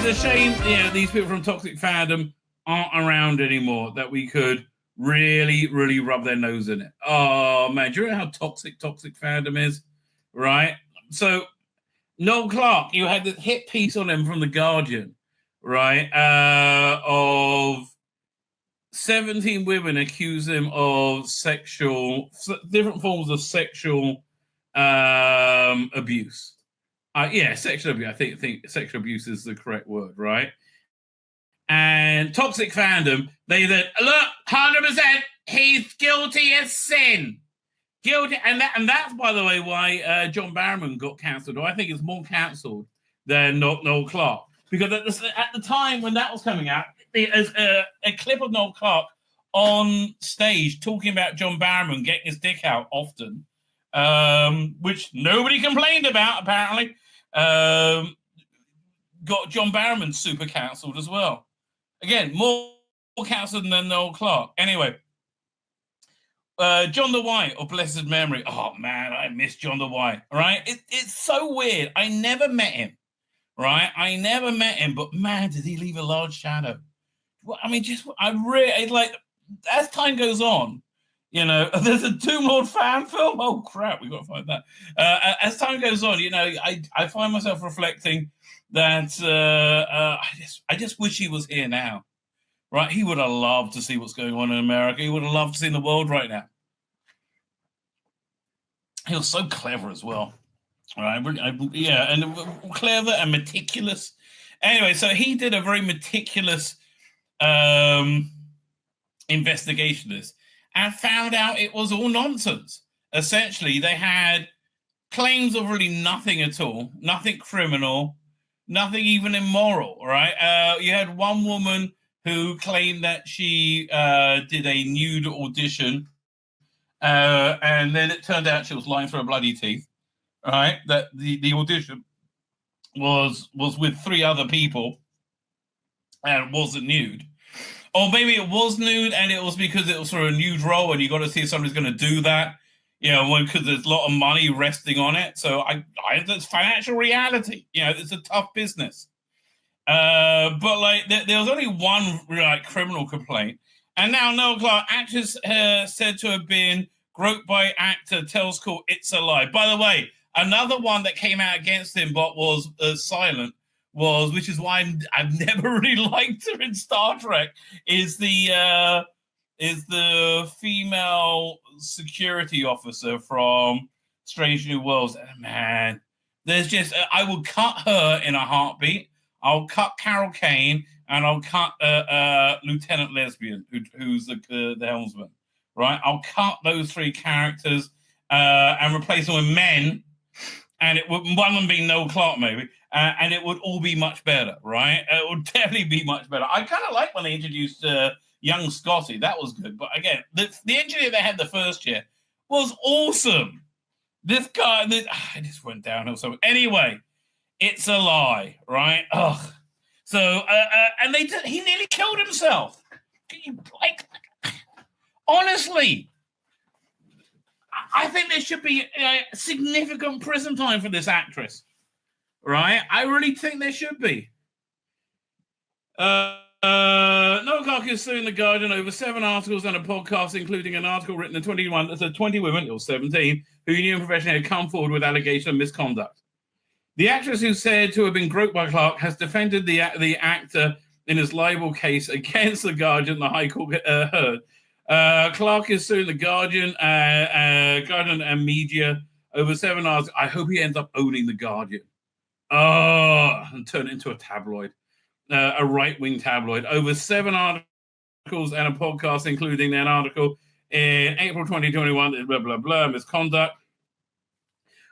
it's a shame, these people from Toxic Fandom aren't around anymore that we could really, really rub their nose in it. Oh, man, do you know how toxic Fandom is? Right? So, Noel Clarke, you had this hit piece on him from The Guardian, right? Of 17 women accuse him of different forms of sexual abuse. Sexual abuse. I think sexual abuse is the correct word, right? And Toxic Fandom, they said, look, 100%, he's guilty as sin. Guilty, and that's, by the way, why John Barrowman got cancelled, or I think it's more cancelled than Noel Clarke. Because at the time when that was coming out, there's a clip of Noel Clarke on stage talking about John Barrowman getting his dick out often, which nobody complained about, apparently. Got John Barrowman super cancelled as well. Again, more cancelled than Noel Clarke. Anyway, John the White of blessed memory. Oh, man, I miss John the White, right? It's so weird. I never met him, right? But, man, did he leave a large shadow. Well, I mean, as time goes on, there's a Doom Lord fan film. Oh, crap, we've got to find that. As time goes on, I find myself reflecting that I just wish he was here now, right? He would have loved to see what's going on in America. He would have loved to see the world right now. He was so clever as well, right? And clever and meticulous. Anyway, so he did a very meticulous investigation of this and found out it was all nonsense. Essentially, they had claims of really nothing at all, nothing criminal, nothing even immoral, right? You had one woman who claimed that she did a nude audition, and then it turned out she was lying through her bloody teeth, right? That the audition was with 3 other people and wasn't nude. Or maybe it was nude and it was because it was for a nude role and you got to see if somebody's going to do that, because there's a lot of money resting on it. So it's financial reality. It's a tough business. But there was only one criminal complaint. And now Noel Clarke, actress said to have been groped by actor, tells court it's a lie. By the way, another one that came out against him but was silent, which is why I've never really liked her in Star Trek, is the female security officer from Strange New Worlds. Man, there's just I will cut her in a heartbeat. I'll cut Carol Kane and I'll cut Lieutenant Lesbian, who's the helmsman. Right, I'll cut those 3 characters and replace them with men, and it would one of them being Noel Clarke maybe. And it would all be much better, right? It would definitely be much better. I kind of like when they introduced young Scotty. That was good. But again, the engineer they had the first year was awesome. This guy, I just went downhill. So anyway, it's a lie, right? Ugh. So, and he nearly killed himself. Honestly, I think there should be significant prison time for this actress. Right, I really think there should be. Noel Clarke is suing The Guardian over 7 articles and a podcast, including an article written in 20 women, or 17, who he knew in profession had come forward with allegations of misconduct. The actress, who's said to have been groped by Clarke, has defended the actor in his libel case against The Guardian, the High Court heard. Clarke is suing The Guardian and media over 7 articles. I hope he ends up owning The Guardian. And turn it into a tabloid, a right-wing tabloid, over 7 articles and a podcast, including an article in April 2021, blah, blah, blah, misconduct.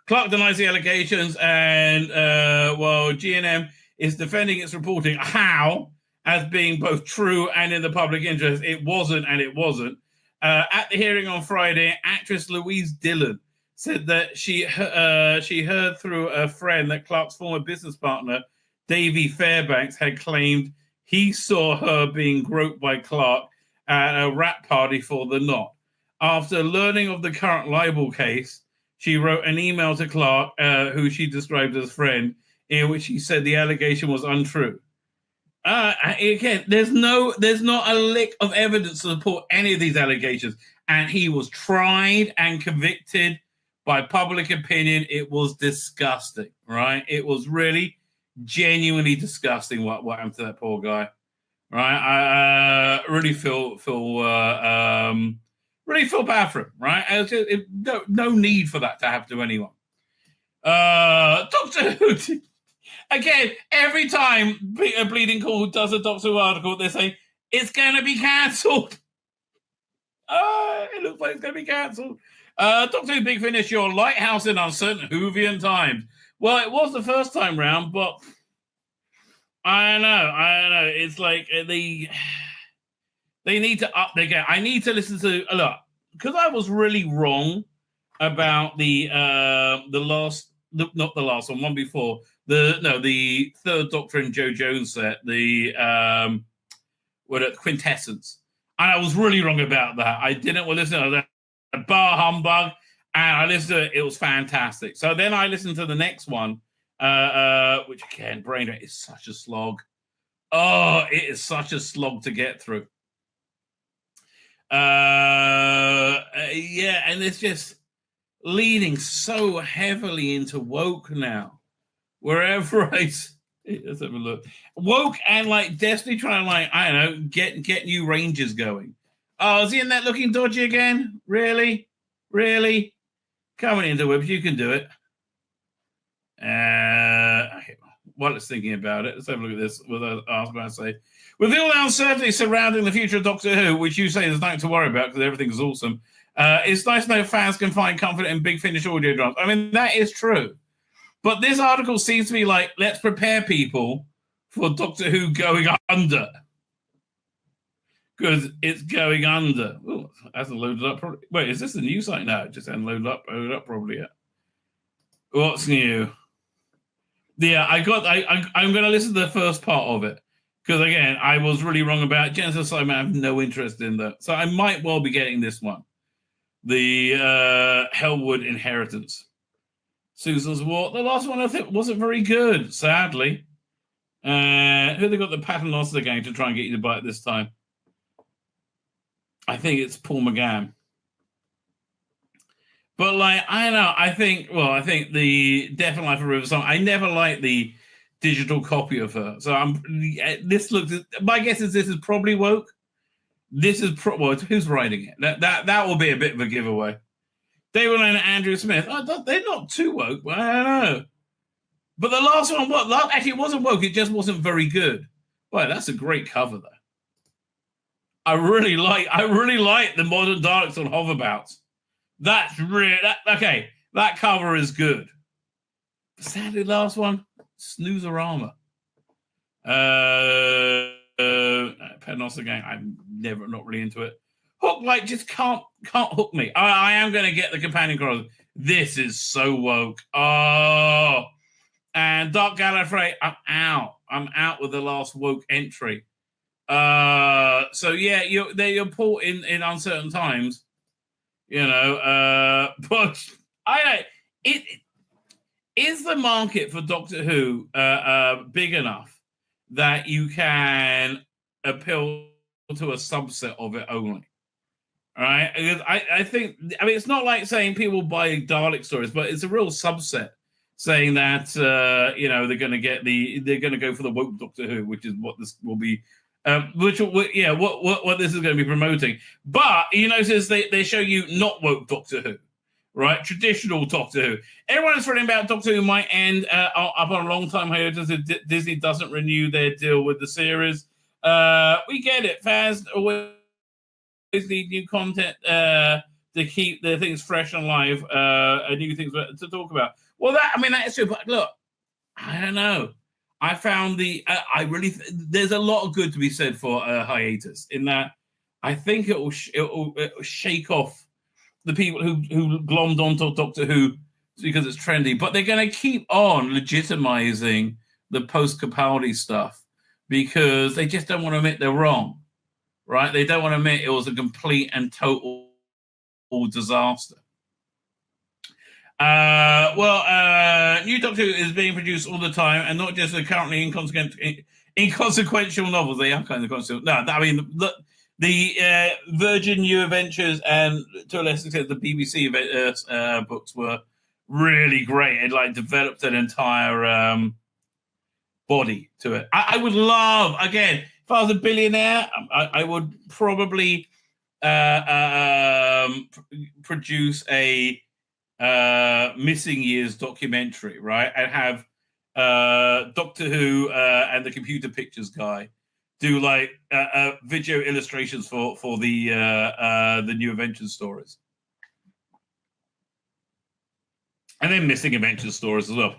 Clarke denies the allegations, and while GNM is defending its reporting, as being both true and in the public interest, it wasn't and it wasn't. At the hearing on Friday, actress Louise Dillon said that she heard through a friend that Clarke's former business partner, Davy Fairbanks, had claimed he saw her being groped by Clarke at a wrap party for The Knot. After learning of the current libel case, she wrote an email to Clarke, who she described as friend, in which she said the allegation was untrue. Again, there's not a lick of evidence to support any of these allegations, and he was tried and convicted by public opinion. It was disgusting, right? It was really genuinely disgusting what happened to that poor guy, right? I really feel bad for him, right? No need for that to happen to anyone. Doctor Who. Again, every time Bleeding Cool does a Doctor Who article, they say it's going to be cancelled. It looks like it's going to be cancelled. Doctor Who Big Finish, your lighthouse in uncertain Whovian times. Well, it was the first time round, but I don't know. It's like they need to up their game. I need to listen to a lot because I was really wrong about the last, not the last one before. The third Doctor and Joe Jones set, the Quintessence. And I was really wrong about that. I didn't listen to that bar humbug, and I listened to it. It was fantastic. So then I listened to the next one, which again, Brain Rate is such a slog. Oh, it is such a slog to get through. Yeah, and it's just leaning so heavily into woke now. Wherever let's have a look. Woke and like Destiny trying to I don't know, get new Rangers going. Oh, is he in that looking dodgy again? Really? Coming into Webs, you can do it. While it's thinking about it, let's have a look at this. What I was about to say. With all the uncertainty surrounding the future of Doctor Who, which you say there's nothing to worry about because everything's awesome, it's nice to know fans can find comfort in Big Finish audio dramas. I mean, that is true. But this article seems to be like, let's prepare people for Doctor Who going under. Because it's going under. Oh, hasn't loaded up. Wait, is this the new site? No, it just hasn't loaded up probably yet. What's new? Yeah, I'm going to listen to the first part of it. Because again, I was really wrong about Genesis. I have no interest in that. So I might well be getting this one. The Hellwood Inheritance. Susan's War. The last one I think wasn't very good, sadly. Who they got the paternoster gang to try and get you to buy it this time? I think it's Paul McGann. But I don't know. I think the Death and Life of River Song. I never liked the digital copy of her. So my guess is this is probably woke. This is who's writing it? That will be a bit of a giveaway. David and Andrew Smith. Oh, they're not too woke, but I don't know. But the last one, actually, it wasn't woke. It just wasn't very good. Boy, that's a great cover, though. I really like the modern Daleks on hoverbouts. That's really okay. That cover is good. Sadly, last one, Snoozerama. Paternoster Gang. I'm not really into it. Hook just can't hook me. I am going to get the companion chorus. This is so woke. Oh, and Dark Gallifrey. I'm out with the last woke entry. So yeah, you're put in uncertain times. But is the market for Doctor Who big enough that you can appeal to a subset of it only? All right, because I think it's not like saying people buy Dalek stories, but it's a real subset saying that they're going to go for the woke Doctor Who, which is what this will be, what this is going to be promoting. But you notice they show you not woke Doctor Who, right? Traditional Doctor Who. Everyone is reading about Doctor Who might end up on a long time hiatus if Disney doesn't renew their deal with the series. We get it, fans always need new content to keep the things fresh and live, new things to talk about. Well, that is true. But look, I don't know. I found there's a lot of good to be said for hiatus. In that, I think it will shake off the people who glommed onto Doctor Who because it's trendy. But they're going to keep on legitimizing the post-Capaldi stuff because they just don't want to admit they're wrong. Right? They don't want to admit it was a complete and total disaster. New new Doctor Who is being produced all the time, and not just the currently inconsequential novels. They are kind of consequential. No, I mean the Virgin New Adventures and to a lesser extent the BBC books were really great. It like developed an entire body to it. I would love, again, if I was a billionaire, I would probably produce a missing years documentary, right? And have Doctor Who and the computer pictures guy do like video illustrations for the New Adventures stories, and then missing Adventures stories as well.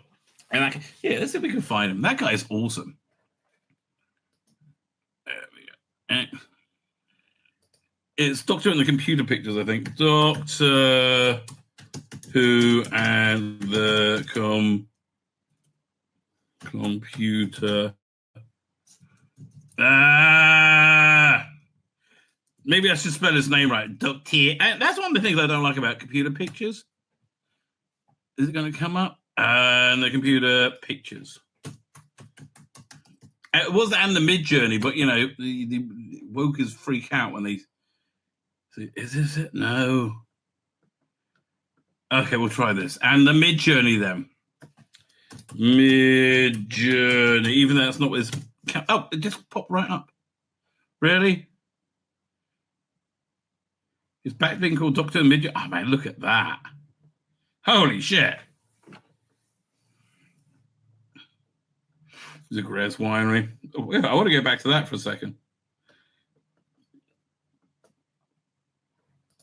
And let's see if we can find him. That guy is awesome. There we go. It's Doctor and the computer pictures, I think. Doctor Who and the computer. Maybe I should spell his name right. Doctor. That's one of the things I don't like about computer pictures. Is it going to come up? And the computer pictures. It was and the Mid Journey, but you know the wokers freak out when they. Is this it? No. Okay, we'll try this. And the Mid Journey then. Mid Journey, even though that's not what it's. Oh, it just popped right up. Really? It's back being called Doctor Mid Journey. Oh man, look at that! Holy shit! It's a Grass Winery. Oh, yeah, I want to go back to that for a second.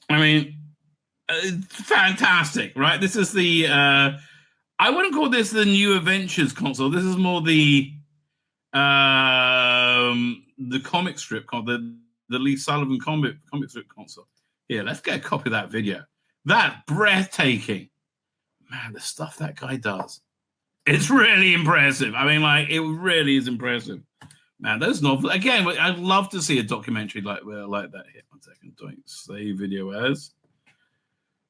I mean, fantastic, right? This is the. I wouldn't call this the New Adventures console. This is more the comic strip, the Lee Sullivan comic strip console. Yeah, let's get a copy of that video. That's breathtaking. Man, the stuff that guy does. It's really impressive. I mean, like, it really is impressive. Man, those novels, again, I'd love to see a documentary like that here. 1 second, don't save video as.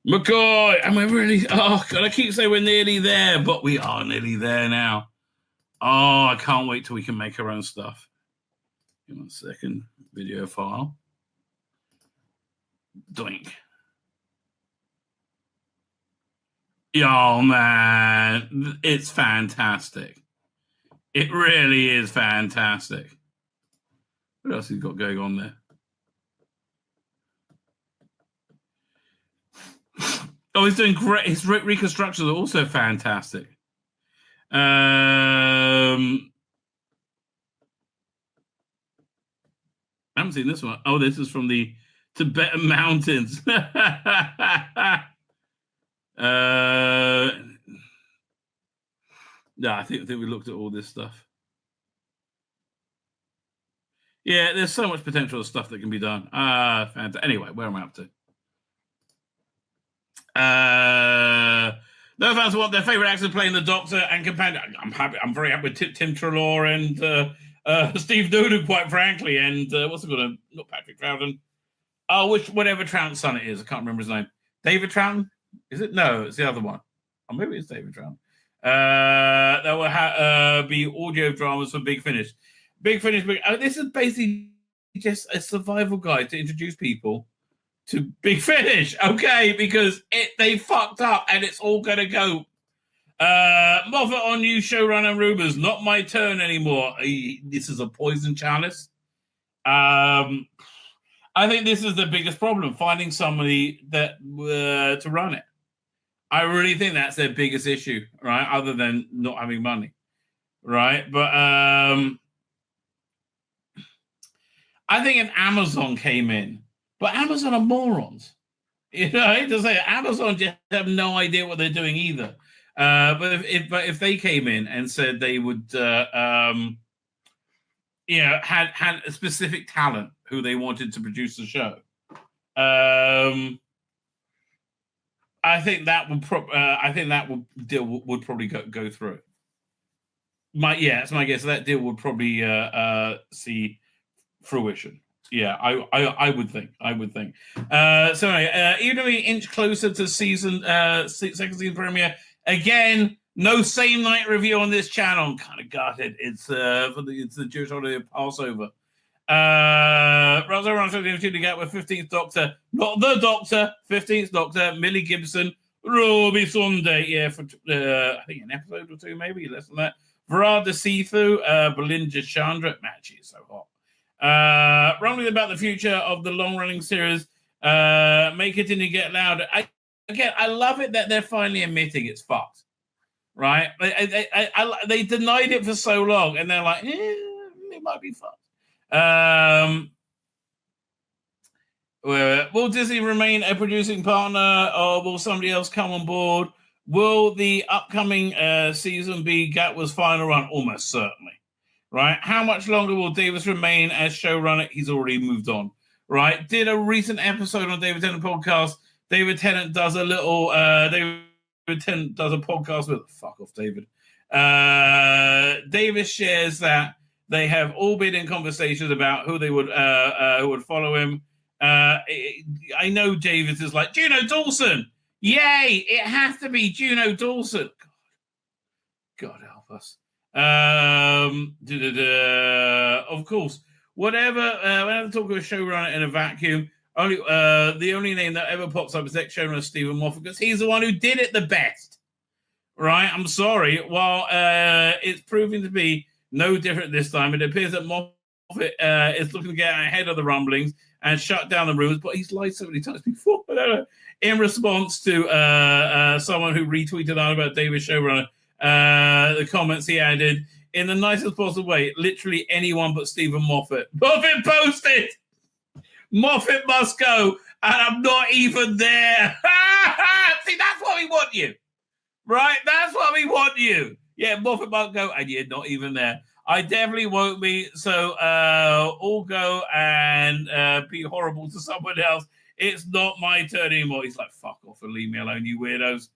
McCoy, and we're really, oh, God, I keep saying we're nearly there, but we are nearly there now. Oh, I can't wait till we can make our own stuff. Give me 1 second, video file. Doink. Oh, man, it's fantastic. It really is fantastic. What else has he got going on there? Oh, he's doing great. His reconstructions are also fantastic. I haven't seen this one. Oh, this is from the Tibetan mountains. No, I think we looked at all this stuff. Yeah, there's so much potential stuff that can be done. Fantastic. Anyway, where am I up to? No fans want their favorite actors playing the Doctor and companion. I'm happy. I'm very happy with Tim Treloar and Steve Doodan, quite frankly, and what's it called? Not Patrick Troughton. Oh, whatever Troughton's son it is. I can't remember his name. David Troughton? Is it? No, it's the other one. Or maybe it's David Troughton. There will be audio dramas for Big Finish. Big Finish. This is basically just a survival guide to introduce people to Big Finish, okay? Because they fucked up and it's all going to go. Moffat on new showrunner rumors. Not my turn anymore. This is a poison chalice. I think this is the biggest problem, finding somebody that to run it. I really think that's their biggest issue, right? Other than not having money, right? But I think if Amazon came in, but Amazon are morons. You know, to say Amazon just have no idea what they're doing either. But if they came in and said they would, had a specific talent who they wanted to produce the show, I think that would deal would probably go through. It's my guess that deal would probably see fruition. Yeah, I would think. So anyway, even though we inch closer to second season premiere, again, No same night review on this channel. I'm kind of gutted. It's the Jewish holiday of Passover. Russell Russell to get with 15th Doctor, not the Doctor, 15th Doctor, Millie Gibson, Robbie Sunday, yeah, for I think an episode or two, maybe less than that. Varada Sethu, Belinda Chandra, man, she's so hot. Rumbling about the future of the long-running series, Make It and Get Louder. I love it that they're finally admitting it's fucked, right? They denied it for so long, and they're like, it might be fucked. Will Disney remain a producing partner, or will somebody else come on board? Will the upcoming season be Gatwa's final run? Almost certainly, right? How much longer will Davis remain as showrunner? He's already moved on, right? Did a recent episode on David Tennant podcast. David Tennant does a little. David Tennant does a podcast with fuck off, David. Davis shares that they have all been in conversations about who who would follow him. I know Davis is like, Juno Dawson. Yay, it has to be Juno Dawson. God help us. Of course, whatever, whenever I talk to a showrunner in a vacuum, the only name that ever pops up is ex-showrunner Stephen Moffat, because he's the one who did it the best. Right? I'm sorry. While it's proving to be no different this time, it appears that Moffat is looking to get ahead of the rumblings and shut down the rumors, but he's lied so many times before. In response to someone who retweeted out about David's showrunner, the comments he added, in the nicest possible way, literally anyone but Stephen Moffat. Moffat posted! Moffat must go, and I'm not even there. See, that's why we want you. Right? That's why we want you. Yeah, Moffat must go, and you're not even there. I definitely won't be. So all go and be horrible to someone else. It's not my turn anymore. He's like, fuck off and leave me alone, you weirdos.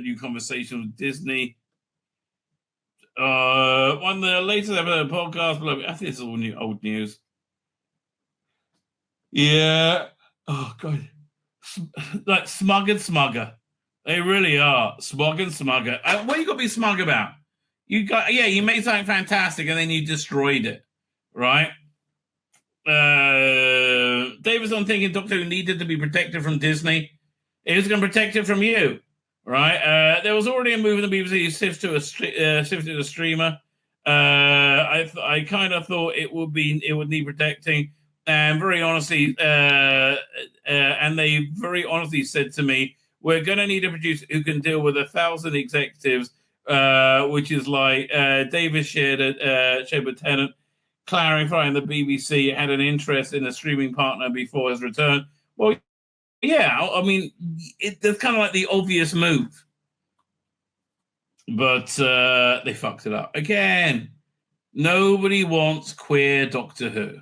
New conversation with Disney. One of the latest episode of the podcast. I think it's all new, old news. Yeah. Oh, God. Like smug and smugger. They really are. Smug and smugger. What you got to be smug about? You made something fantastic and then you destroyed it, right? David's on thinking Doctor Who needed to be protected from Disney. It was going to protect it from you, right? There was already a move in the BBC shifted to a streamer. I kind of thought it would need protecting, and very honestly, and they very honestly said to me, "We're going to need a producer who can deal with 1,000 executives." Which is like Davis shared with Tennant, clarifying the BBC had an interest in a streaming partner before his return. Well, yeah, I mean, it's kind of like the obvious move. But they fucked it up. Again, nobody wants queer Doctor Who.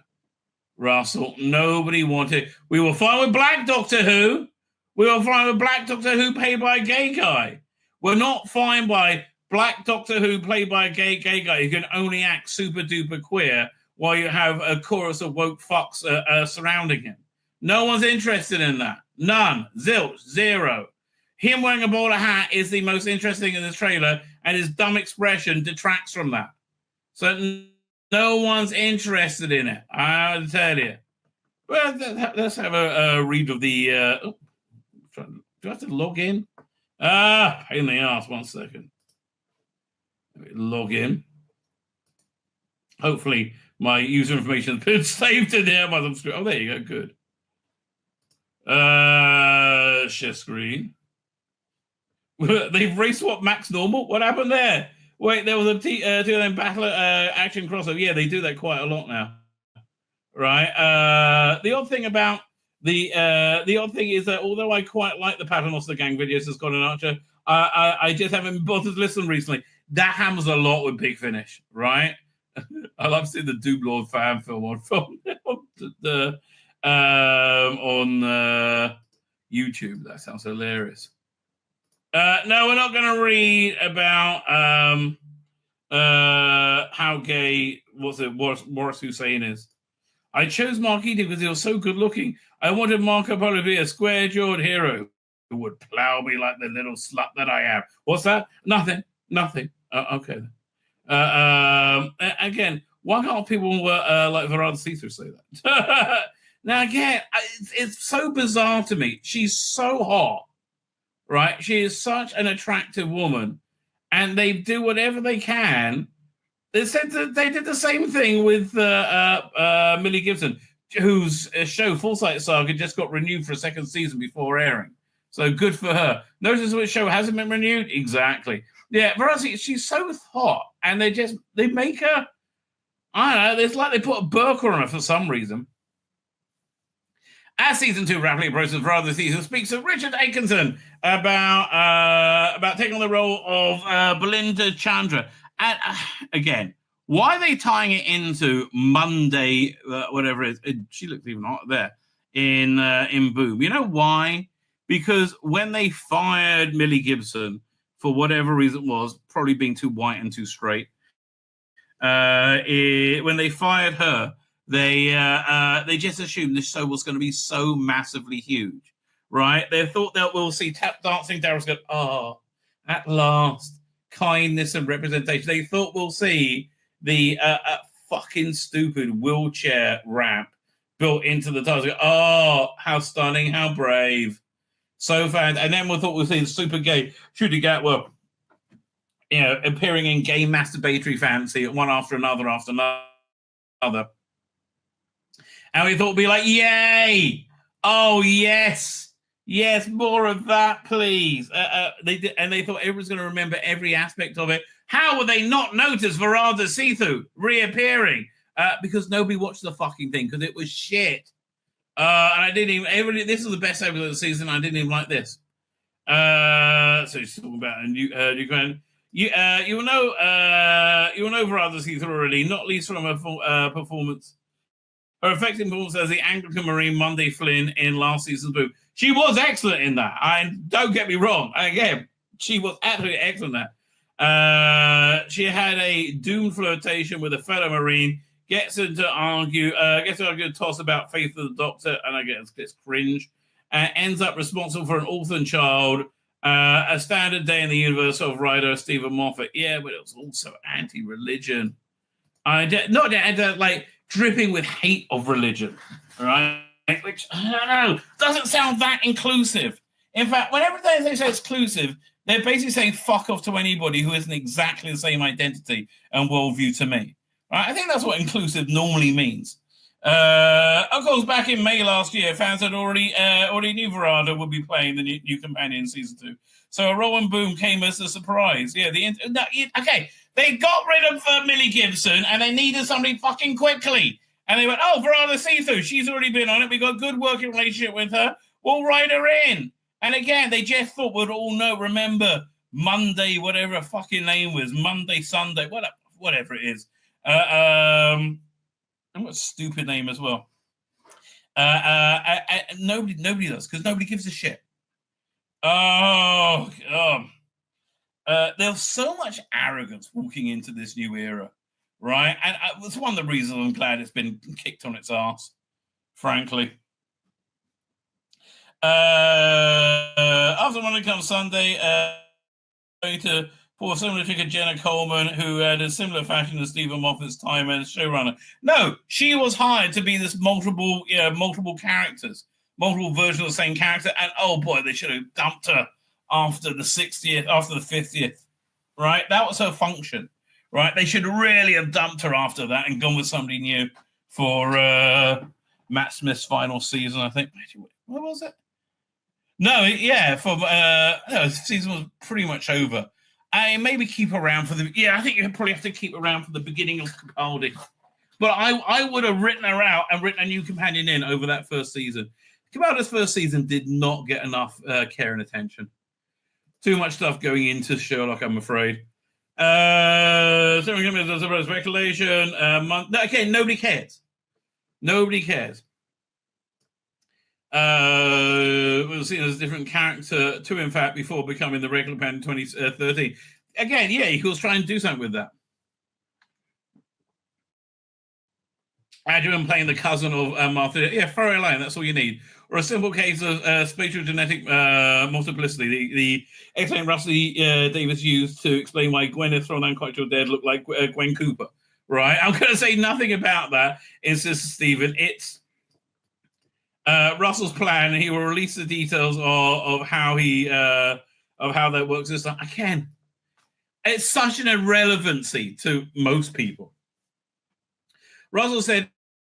Russell, nobody wanted. We were fine with black Doctor Who. We were fine with black Doctor Who played by a gay guy. We're not fine by black Doctor Who played by a gay guy who can only act super duper queer while you have a chorus of woke fucks surrounding him. No one's interested in that. None. Zilch. Zero. Him wearing a bowler hat is the most interesting in this trailer, and his dumb expression detracts from that. So no one's interested in it. I'll tell you. Well, let's have a read of the... do I have to log in? Pain in the ass. 1 second. Log in. Hopefully, my user information has been saved in there. Oh, there you go. Good. Share screen. They've race-swapped Max Normal. What happened there? Wait, there was a two-lane battle action crossover. Yeah, they do that quite a lot now. Right. The odd thing about the odd thing is that although I quite like the Paternoster Gang videos as Scott and Archer, I just haven't bothered to listen recently. That happens a lot with Big Finish, right? I love seeing the Doublord fan film on YouTube. That sounds hilarious. No, we're not going to read about how gay Morris Hussein is. I chose Mark Eaton because he was so good looking. I wanted Marco Polo to be a square-jawed hero. would plow me like the little slut that I am. What's that? Nothing. Okay. Again, why can't people like Varada Sethu say that? Now, again, it's so bizarre to me. She's so hot, right? She is such an attractive woman, and they do whatever they can. They said that they did the same thing with Millie Gibson, whose show Forsyte Saga just got renewed for a second season before airing. So good for her. Notice which show hasn't been renewed? Exactly. Yeah, Varada, she's so hot, and they make her, I don't know, it's like they put a burqa on her for some reason. As season 2 rapidly approaches, Varada season speaks to Richard Atkinson about taking on the role of Belinda Chandra. And again, why are they tying it into Monday, whatever it is? She looks even hot there in Boom. You know why? Because when they fired Millie Gibson, for whatever reason it was, probably being too white and too straight, when they fired her, they just assumed this show was going to be so massively huge, right? They thought that we'll see tap dancing Daryl's go, oh, at last, kindness and representation. They thought we'll see the fucking stupid wheelchair ramp built into the title. Oh, how stunning, how brave. So fan. And then we thought we'll see the super gay Shooty Gatwa, appearing in gay masturbatory fantasy one after another. And we thought we'd be like, yay! Oh, yes! Yes, more of that, please. They did, and they thought everyone's going to remember every aspect of it. How would they not notice Varada Sethu reappearing? Because nobody watched the fucking thing, because it was shit. And I didn't even... this is the best episode of the season. I didn't even like this. So she's talking about a new Ukraine. You will know Varada Sethu already, not least from her performance. Her effective performance as the Anglican Marine Monday Flynn in last season's Boom. She was excellent in that. Don't get me wrong. Again, she was absolutely excellent in that. She had a doomed flirtation with a fellow Marine, gets her to argue a toss about faith of the Doctor, and I guess it's cringe. Ends up responsible for an orphan child, a standard day in the universe of writer Stephen Moffat. Yeah, but it was also anti-religion. Like dripping with hate of religion, right? Which, I don't know, doesn't sound that inclusive. In fact, whenever they say exclusive, they're basically saying fuck off to anybody who isn't exactly the same identity and worldview to me. Right? I think that's what inclusive normally means. Of course, back in May last year, fans had already knew Varada would be playing the new companion in season 2. So a Rowan Boom came as a surprise. Yeah, okay. They got rid of Millie Gibson and they needed somebody fucking quickly. And they went, oh, Varada Sethu, she's already been on it. We got a good working relationship with her. We'll write her in. And again, they just thought we'd all know, remember Monday, whatever her fucking name was, Monday, Sunday, whatever it is. And what a stupid name as well. Nobody does, because nobody gives a shit. Oh, God. There's so much arrogance walking into this new era, right? And it's one of the reasons I'm glad it's been kicked on its ass, frankly. After Monday comes Sunday, going to pour similar to Jenna Coleman, who had a similar fashion as Stephen Moffat's time as showrunner. No, she was hired to be this multiple characters, multiple versions of the same character, and oh boy, they should have dumped her after the 60th, after the 50th, right? That was her function, right? They should really have dumped her after that and gone with somebody new for Matt Smith's final season, I think. What was it? No, yeah, season was pretty much over. Maybe keep around for I think you probably have to keep around for the beginning of Capaldi. But I would have written her out and written a new companion in over that first season. Capaldi's first season did not get enough care and attention. Too much stuff going into Sherlock, I'm afraid. Speculation. Okay, nobody cares. Nobody cares. Was seen as a different character too, in fact, before becoming the regular pen in 2013. Again, yeah, he was trying to do something with that. Adrian playing the cousin of Martha. Yeah, throw it line. That's all you need. or a simple case of spatial genetic multiplicity? The excellent Rusty Davis used to explain why Gwyneth from Unquestionable Dead looked like Gwen Cooper, right? I'm going to say nothing about that, insists Stephen. It's Russell's plan. He will release the details of how that works this time. Again, it's such an irrelevancy to most people. Russell said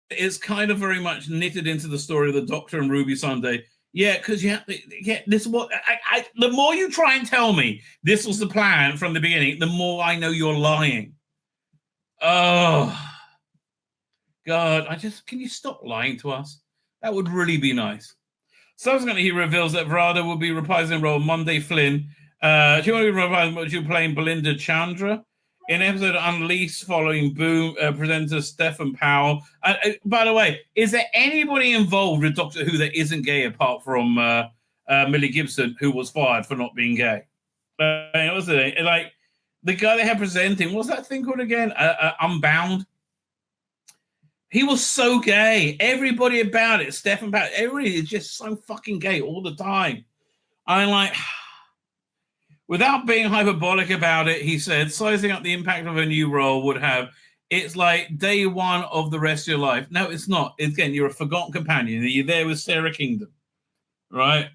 it's kind of very much knitted into the story of the Doctor and Ruby Sunday. Yeah, because you have to get this. What the more you try and tell me this was the plan from the beginning, the more I know you're lying. Oh God, can you stop lying to us? That would really be nice. Subsequently, he reveals that Varada will be reprising the role of Monday Flynn. She will be reprising, she'll be playing Belinda Chandra in episode Unleashed following Boom, presenter Stephen Powell. By the way, is there anybody involved with Doctor Who that isn't gay apart from Millie Gibson, who was fired for not being gay? Was it like the guy they had presenting? What's that thing called again? Unbound. He was so gay. Everybody about it, Stephen Powell, everybody is just so fucking gay all the time. I'm like, without being hyperbolic about it, he said, sizing up the impact of a new role would have, it's like day one of the rest of your life. No, it's not. Again, you're a forgotten companion. You're there with Sarah Kingdom, right?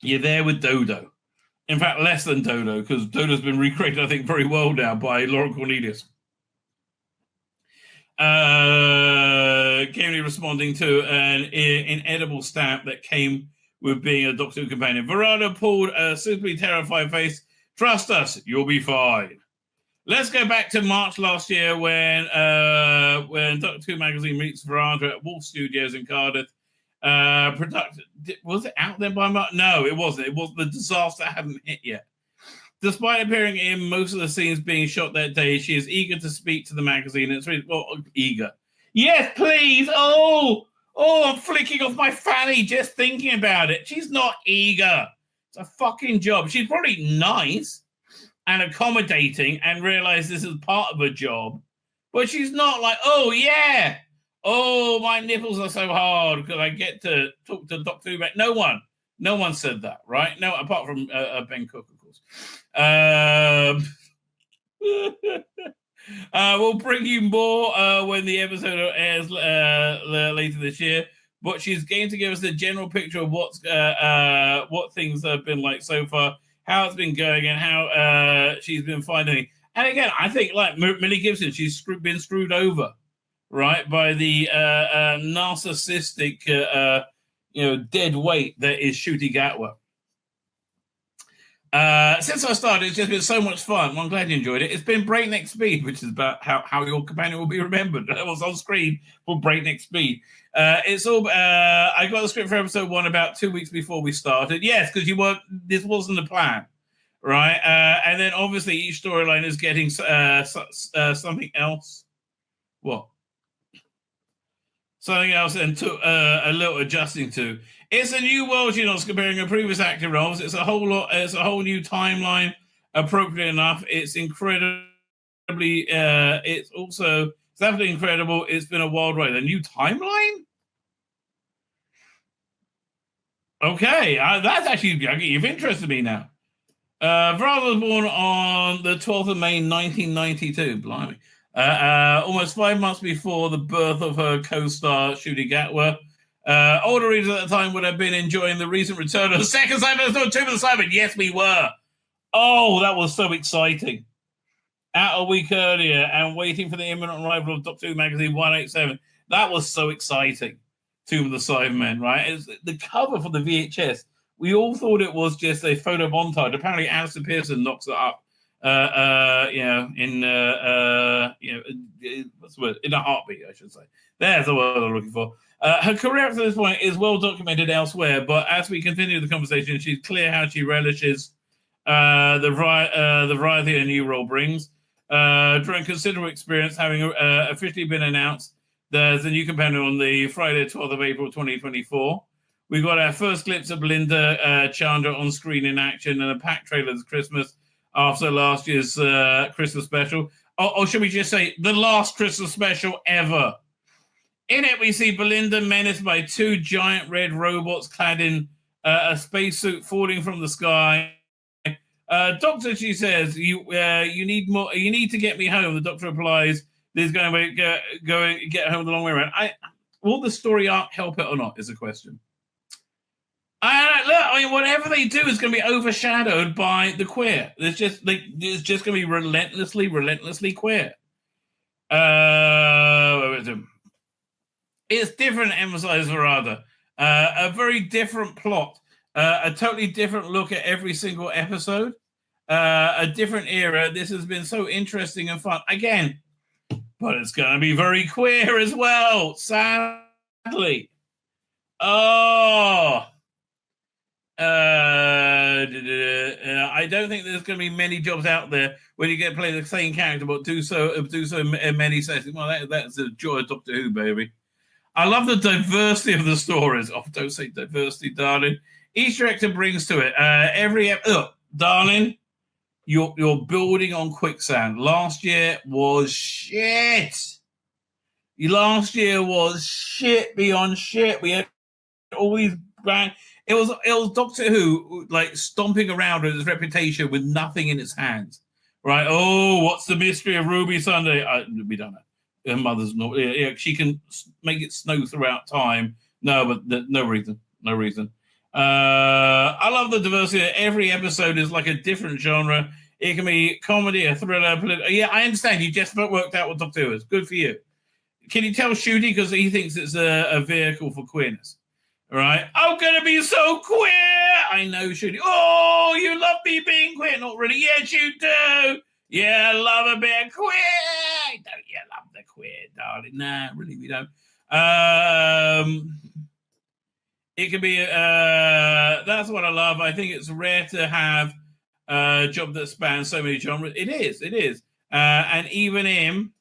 You're there with Dodo. In fact, less than Dodo, because Dodo's been recreated, I think, very well now by Lauren Cornelius. Gamely responding to an inedible stamp that came with being a Doctor Who companion. Varada pulled a suitably terrified face. Trust us, you'll be fine. Let's go back to March last year when Doctor Who magazine meets Varada at Wolf Studios in Cardiff. Was it out then by March? No, it wasn't. It was the disaster hadn't hit yet. Despite appearing in most of the scenes being shot that day, she is eager to speak to the magazine. It's really, eager. Yes, please. Oh, I'm flicking off my fanny just thinking about it. She's not eager. It's a fucking job. She's probably nice and accommodating and realizes this is part of her job. But she's not like, oh, yeah. Oh, my nipples are so hard because I get to talk to Doctor Who. No one said that, right? No, apart from Ben Cook, of course. We'll bring you more when the episode airs later this year. But she's going to give us a general picture of what things have been like so far, how it's been going, and how she's been finding. And again, I think like Millie Gibson, she's been screwed over, right, by the narcissistic, dead weight that is Ncuti Gatwa. Since I started, it's just been so much fun. Well, I'm glad you enjoyed it. It's been breakneck speed, which is about how your companion will be remembered. That was on screen for breakneck speed. It's all. I got the script for episode 1 about 2 weeks before we started. Yes, because this wasn't the plan, right? And then obviously each storyline is getting something else. What? Something else, and took a little adjusting to. It's a new world, comparing a previous acting roles. It's a whole new timeline. Appropriate enough. It's incredibly. It's definitely incredible. It's been a wild ride. A new timeline. Okay, that's actually you've interested me now. Varada was born on the 12th of May, 1992. Blimey. Almost 5 months before the birth of her co-star, Ncuti Gatwa. Older readers at the time would have been enjoying the recent return of the second Simon, no, Tomb of the Simon. Yes, we were. Oh, that was so exciting. Out a week earlier and waiting for the imminent arrival of Doctor Who magazine 187. That was so exciting. Tomb of the Cybermen, right? It's the cover for the VHS. We all thought it was just a photo montage. Apparently, Alison Pearson knocks it up. What's the word? In a heartbeat, I should say. There's the word I'm looking for. Her career up to this point is well documented elsewhere, but as we continue the conversation, she's clear how she relishes the variety a new role brings. During considerable experience, having officially been announced, there's a new companion on the Friday, 12th of April, 2024. We got our first glimpse of Belinda Chandra on screen in action and a packed trailer this Christmas after last year's Christmas special. Or should we just say the last Christmas special ever? In it, we see Belinda menaced by two giant red robots clad in a spacesuit falling from the sky. Doctor, she says, you need more. You need to get me home. The doctor replies, "There's going to get home the long way around." Will the story arc help it or not? Is the question. I mean, whatever they do is going to be overshadowed by the queer. It's just going to be relentlessly queer. It's different. Emphasize Varada. A very different plot. A totally different look at every single episode. A different era. This has been so interesting and fun. Again, but it's going to be very queer as well. Sadly. Oh. I don't think there's going to be many jobs out there when you get to play the same character, but do so many sessions. Well, that's the joy of Doctor Who, baby. I love the diversity of the stories. Oh, don't say diversity, darling. Each director brings to it darling. You're building on quicksand. Last year was shit. Last year was shit beyond shit. We had all these bang. It was Doctor Who like stomping around with his reputation with nothing in its hands, right? Oh, what's the mystery of Ruby Sunday? We don't know. Her mother's not. Yeah, she can make it snow throughout time. No, but no reason. I love the diversity. Every episode is like a different genre. It can be comedy, a thriller, political. Yeah, I understand. You just worked out what Doctor Who is. Good for you. Can you tell Shooty because he thinks it's a vehicle for queerness? Right? I'm going to be so queer. I know, Shooty. Oh, you love me being queer. Not really. Yes, you do. Yeah, I love a bit queer. Don't you love the queer, darling? Nah, really, we don't. It can be, that's what I love. I think it's rare to have a job that spans so many genres. It is. And even in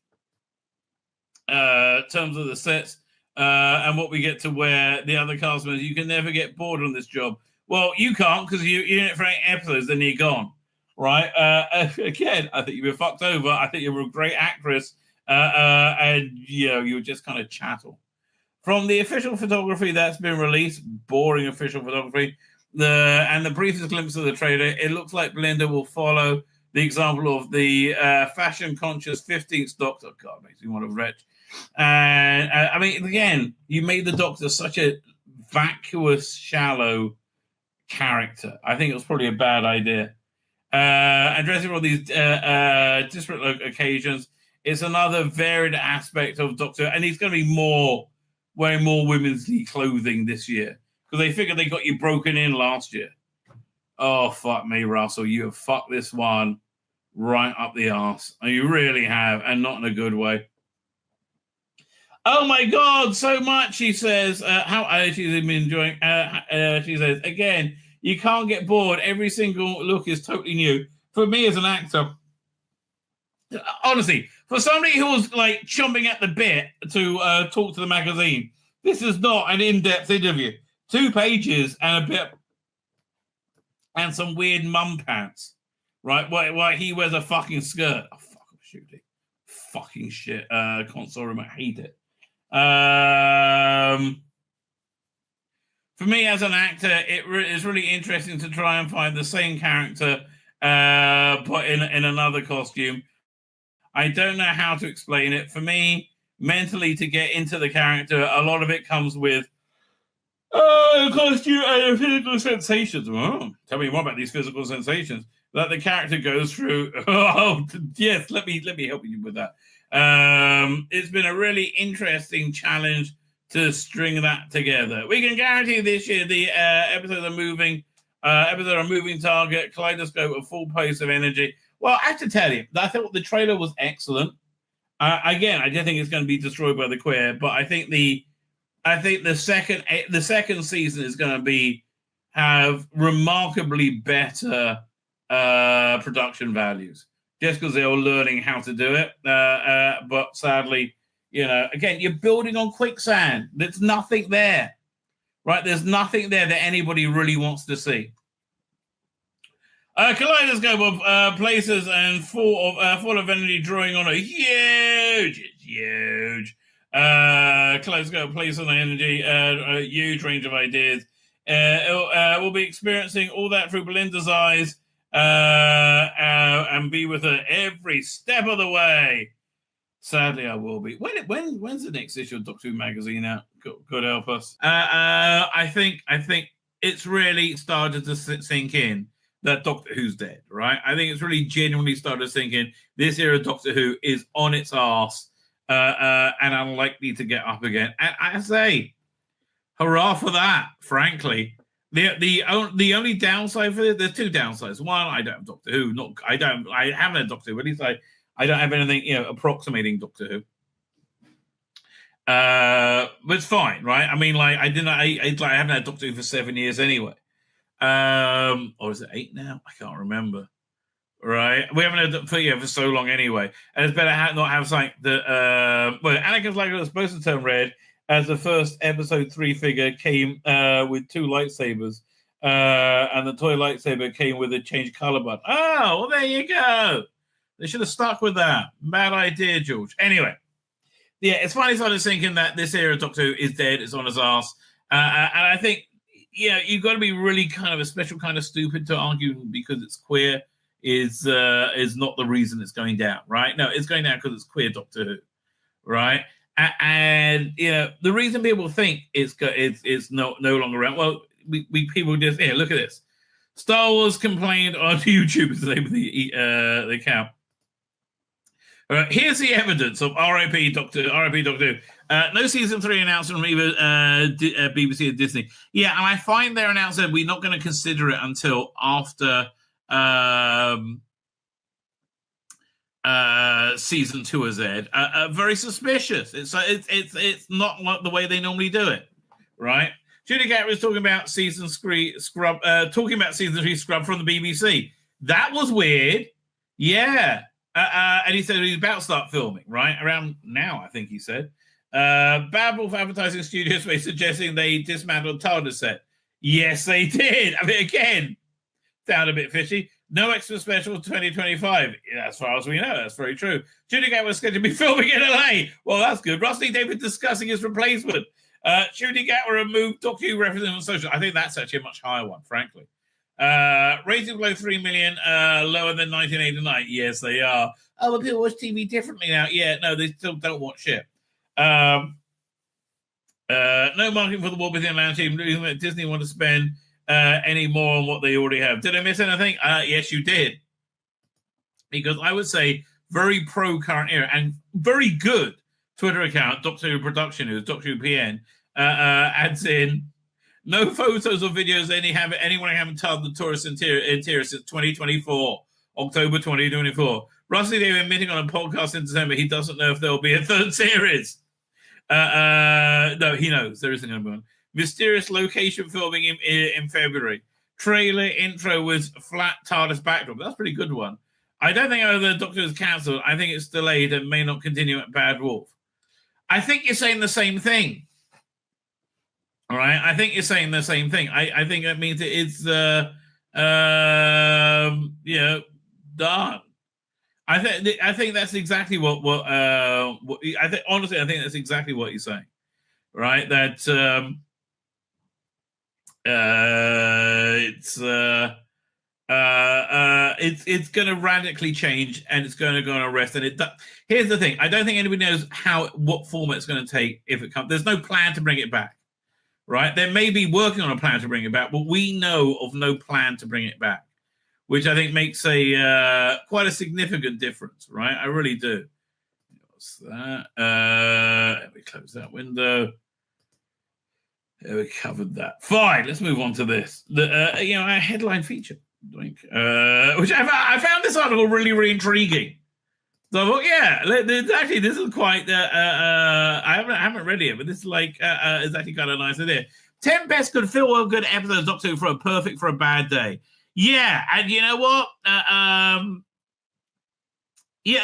terms of the sets, and what we get to wear, the other cast members, you can never get bored on this job. Well, you can't because you're in it for 8 episodes, then you're gone, right? Again, I think you've been fucked over. I think you're a great actress, and you just kind of chattel. From the official photography that's been released, boring official photography, and the briefest glimpse of the trailer, it looks like Belinda will follow the example of the fashion-conscious 15th Doctor. God, makes me want to retch. And I mean, again, you made the Doctor such a vacuous, shallow character. I think it was probably a bad idea. Addressing all these disparate occasions, it's another varied aspect of Doctor, and he's going to be wearing more women's clothing this year because they figured they got you broken in last year. Oh, fuck me, Russell. You have fucked this one right up the arse. And you really have, and not in a good way. Oh my God, so much, she says. She's been enjoying. She says, again, you can't get bored. Every single look is totally new. For me as an actor, honestly, for somebody who was like chomping at the bit to talk to the magazine, this is not an in-depth interview. 2 pages and a bit, and some weird mum pants, right? Why he wears a fucking skirt. Oh, fuck, I'm shooting. Fucking shit. Console room, I hate it. For me as an actor, it is really interesting to try and find the same character but in another costume. I don't know how to explain it. For me, mentally, to get into the character, a lot of it comes with costume and physical sensations. Oh, tell me more about these physical sensations that the character goes through. Oh, yes, let me help you with that. It's been a really interesting challenge to string that together. We can guarantee this year the episodes are moving target, kaleidoscope, a full pace of energy. Well, I have to tell you, I thought the trailer was excellent. Again, I don't think it's going to be destroyed by the queer, but I think the second season is going to have remarkably better production values, just because they're all learning how to do it. But sadly, again, you're building on quicksand. There's nothing there, right? There's nothing there that anybody really wants to see. Kaleidoscope of places and full of energy, drawing on a huge Close go, place on the energy, a huge range of ideas. We'll be experiencing all that through Belinda's eyes and be with her every step of the way. Sadly, I will be. When's the next issue of Doctor Who magazine out? God help us. I think it's really started to sink in that Doctor Who's dead, right? I think it's really genuinely started to sink in. This era of Doctor Who is on its arse and unlikely to get up again. And I say, hurrah for that, frankly. The only downside for it, there's two downsides. One, I don't have Doctor Who. I haven't had Doctor Who, at least I don't have anything, approximating Doctor Who. But it's fine, right? I mean, like, I haven't had Doctor Who for 7 years anyway. Or is it 8 now? I can't remember. Right? We haven't had it for so long anyway. And it's better not have something that, Anakin's lightsaber was supposed to turn red as the first episode 3 figure came with 2 lightsabers. And the toy lightsaber came with a change color button. Oh, well, there you go. They should have stuck with that. Bad idea, George. Anyway, yeah, it's finally started thinking that this era of Doctor Who is dead. It's on his ass. And I think, you've got to be really kind of a special kind of stupid to argue because it's queer is not the reason it's going down, right? No, it's going down because it's queer Doctor Who, right? And the reason people think it's no longer around. Well, we people just look at this. Star Wars complained on YouTube is the name of the account. Here's the evidence of R.I.P. Doctor Who. No season 3 announcement from either BBC or Disney. Yeah, and I find their announcement we're not going to consider it until after season 2 has aired. Very suspicious. It's not like the way they normally do it, right? Judy Gatt was talking about season 3 Scrub from the BBC. That was weird. Yeah. And he said he's about to start filming, right? Around now, I think he said. Bad Wolf Advertising Studios were suggesting they dismantled TARDIS set. Yes, they did. I mean, again, sound a bit fishy. No extra special 2025. As far as we know, that's very true. Judy Gatt was scheduled to be filming in LA. Well, that's good. Rusty David discussing his replacement. Judy Gatt will remove Doctor Who references on social. I think that's actually a much higher one, frankly. Rating below 3 million, lower than 1989. Yes, they are. Oh, but people watch TV differently now. Yeah, no, they still don't watch shit. No marketing for the War Within Lounge team. Disney want to spend any more on what they already have. Did I miss anything? Yes, you did. Because I would say very pro current era and very good Twitter account, Doctor Who Production News, Doctor Who PN, adds in no photos or videos anyone haven't told the tourist interior since 2024, October 2024. Rusty David admitting on a podcast in December he doesn't know if there'll be a third series. No, he knows there isn't going to be one. Mysterious location filming in February. Trailer intro with flat TARDIS backdrop. That's a pretty good one. I don't think the Doctor is cancelled. I think it's delayed and may not continue at Bad Wolf. I think you're saying the same thing. All right, I think you're saying the same thing. I think that means it's done. I think that's exactly what I think. Honestly, I think that's exactly what you're saying, right? That it's going to radically change and it's going to go on a rest. And here's the thing: I don't think anybody knows what format it's going to take if it comes. There's no plan to bring it back. Right, they may be working on a plan to bring it back, but we know of no plan to bring it back, which I think makes quite a significant difference. Right, I really do. What's that? Let me close that window. There, we covered that. Fine, let's move on to this. A headline feature, which I found this article really, really intriguing. So I thought, actually, this is quite. I haven't read it, but this is is actually kind of a nice idea. 10 best could feel a good episodes of Doctor Who for a perfect for a bad day. Yeah, and you know what?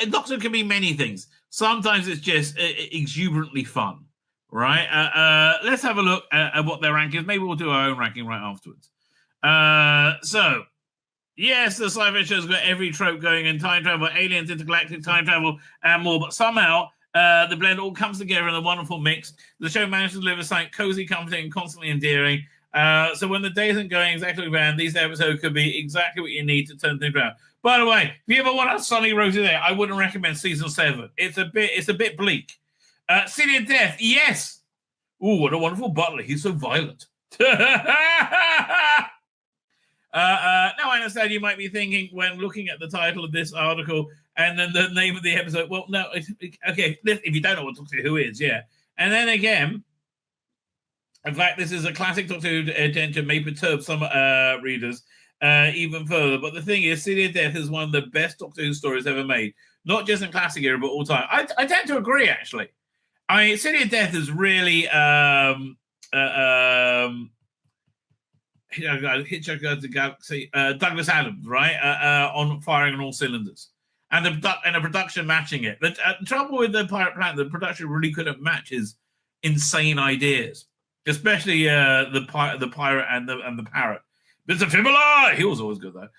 Doctor Who can be many things. Sometimes it's just exuberantly fun, right? Let's have a look at what their rank is. Maybe we'll do our own ranking right afterwards. So. Yes, the sci-fi show's got every trope going in time travel, aliens, intergalactic time travel, and more. But somehow, The blend all comes together in a wonderful mix. The show managed to deliver something cozy, comforting, and constantly endearing. So when the day isn't going exactly around, these episodes could be exactly what you need to turn things around. By the way, if you ever want a sunny rosy day, I wouldn't recommend season 7. It's a bit bleak. City of Death, yes. Ooh, what a wonderful butler. He's so violent. Now I understand you might be thinking when looking at the title of this article and then the name of the episode, well, no, okay, if you don't know what Doctor Who is, yeah. And then again, in fact, this is a classic Doctor Who attention may perturb some readers even further. But the thing is, City of Death is one of the best Doctor Who stories ever made, not just in classic era, but all time. I tend to agree, actually. I mean, City of Death is really Hitchhiker to Galaxy, Douglas Adams, right? On firing on all cylinders, and the production matching it. The trouble with the Pirate Planet, the production really couldn't match his insane ideas, especially the pirate and the parrot. Mr. Fibula, he was always good though.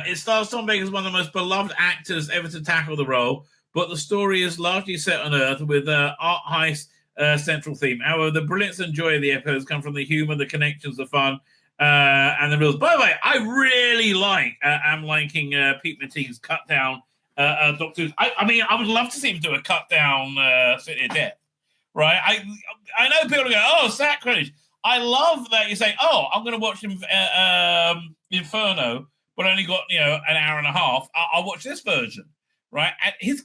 It stars Tom Baker as one of the most beloved actors ever to tackle the role, but the story is largely set on Earth with art heist central theme. However, the brilliance and joy of the episodes come from the humor, the connections, the fun, and the reels. By the way, I really am liking Pete Mattee's cut down Doctor Who. I mean, I would love to see him do a cut down City of Death, right? I know people go, oh, sacrilege. I love that you're saying, oh, I'm going to watch Inferno, but only got an hour and a half. I'll watch this version, right? And he's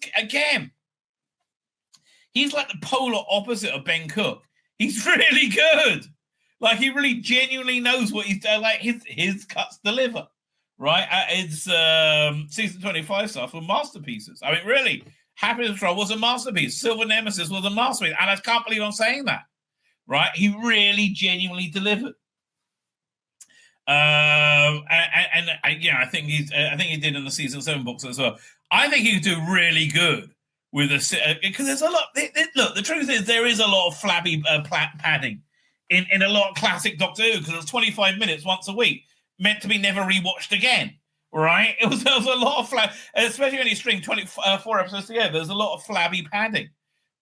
like the polar opposite of Ben Cook. He's really good. Like, he really genuinely knows what he's doing. Like, his cuts deliver, right? It's season 25 stuff were masterpieces. I mean, really, Happiness Patrol was a masterpiece. Silver Nemesis was a masterpiece. And I can't believe I'm saying that, right? He really genuinely delivered. I think he did in the season 7 books as well. I think he could do really good with because there's a lot. Look, the truth is there is a lot of flabby padding in a lot of classic Doctor Who because it's 25 minutes once a week, meant to be never rewatched again. Right? There was a lot of especially when you string 24 episodes together. There's a lot of flabby padding.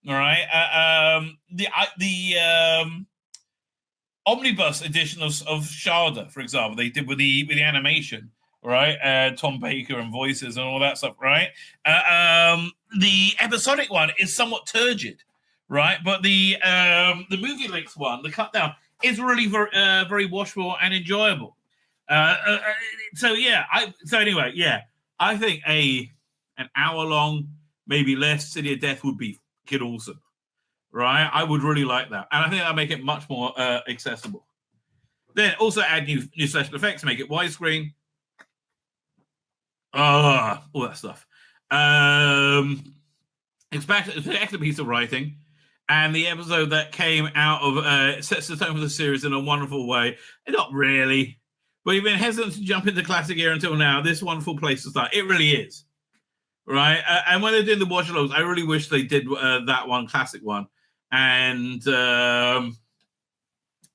All right. The omnibus edition of Sharda, for example, they did with the animation, right? Tom Baker and voices and all that stuff, right? The episodic one is somewhat turgid, right? But the movie length one, the cut down, is really very watchable and enjoyable. So anyway, I think an hour long, maybe less, City of Death would be awesome, right? I would really like that, and I think that'll make it much more accessible. Then also add new special effects, make it widescreen, all that stuff. It's an excellent piece of writing, and the episode that came out of sets the tone for the series in a wonderful way. Not really, but you've been hesitant to jump into classic era until now. This wonderful place to start. It really is. Right, and when they're doing the watch alongs, I really wish they did that one, classic one, and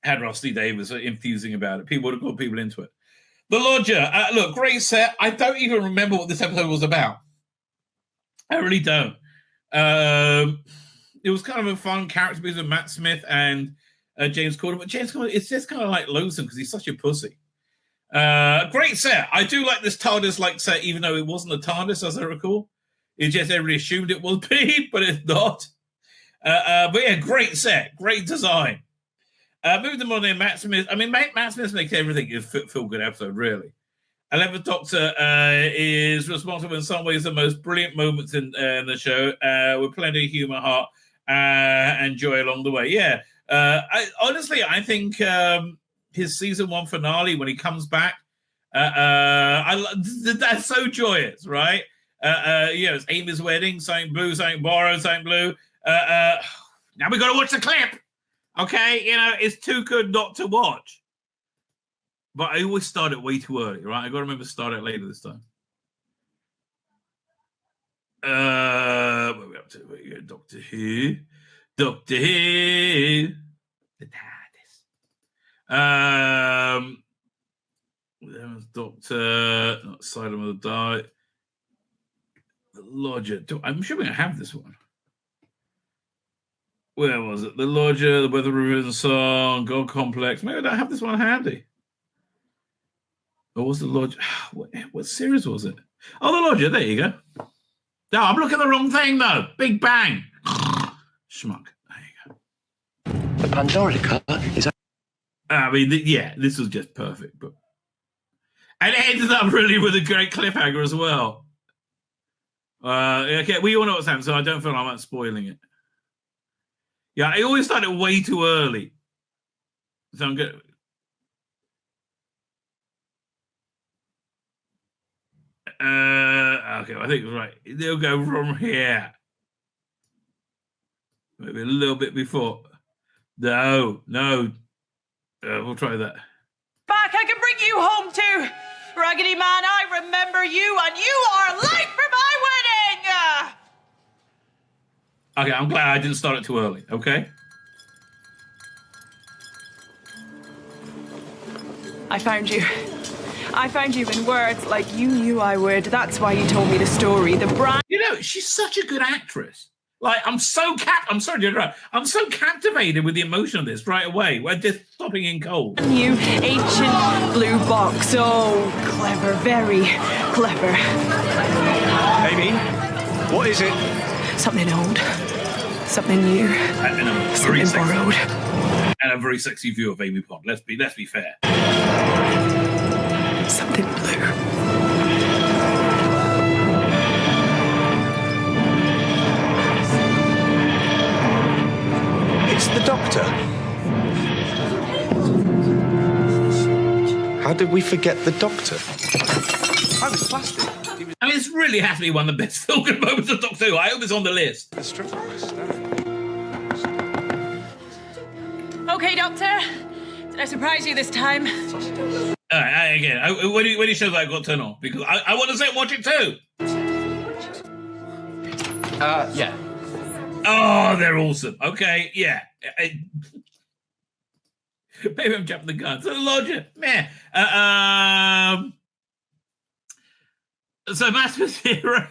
had Rusty Davis infusing about it. People would have got people into it. The Lodger, look, great set. I don't even remember what this episode was about. I really don't. It was kind of a fun character piece with Matt Smith and James Corden, but James Corden, it's just kind of like loathsome because he's such a pussy. Great set. I do like this TARDIS-like set, even though it wasn't a TARDIS, as I recall. It just everybody assumed it would be, but it's not. But yeah, great set, great design. Moving to modern Matt Smith. I mean, Matt Smith makes everything a feel-good episode, really. 11th Doctor is responsible in some ways for the most brilliant moments in the show, with plenty of humour, heart, and joy along the way. Yeah, I think his season 1 finale when he comes back, that's so joyous, right? It's Amy's wedding, something blue, something borrowed, something blue. Now we got to watch the clip. Okay, it's too good not to watch. But I always start it way too early, right? I got to remember to start it later this time. What are we up to? Doctor Who. Doctor Who. The TARDIS. There was Doctor, not Asylum of the Dark. The Lodger. I'm sure we don't have this one. Where was it? The Lodger, the Weather Ribbon Song, God Complex. Maybe I don't have this one handy. Or was the Lodger? What series was it? Oh, the Lodger. There you go. No, I'm looking at the wrong thing, though. Big Bang. Schmuck. There you go. The Pandorica is... I mean, this was just perfect. But and it ended up really with a great cliffhanger as well. Okay, we all know what's happening, so I don't feel like I'm spoiling it. Yeah, I always started way too early. So I'm good. Okay, I think it was right. They'll go from here. Maybe a little bit before. No. We'll try that. Back, I can bring you home too. Raggedy Man, I remember you, and you are late for my wedding! Okay, I'm glad I didn't start it too early, okay? I found you. I found you in words like you knew I would. That's why you told me the story. The brand... You know, she's such a good actress. Like, I'm so captivated with the emotion of this right away. We're just stopping in cold. New ancient blue box. Oh, clever. Very clever. Amy, what is it? Something old. Something new. Something borrowed. And a very sexy view of Amy Pond. Let's be fair. Something blue. It's the Doctor. How did we forget the Doctor? I was plastic. I mean, this really has to be one of the best feel-good moments of Doctor Who. I hope it's on the list. The strip of my stomach. Okay, Doctor. Did I surprise you this time? All right, again, when he shows that, I've got to turn off because I want to sit and watch it too. Yeah. Oh, they're awesome. Okay, yeah. Maybe I'm jumping the gun. So the Lodger, meh. So Master's Hero.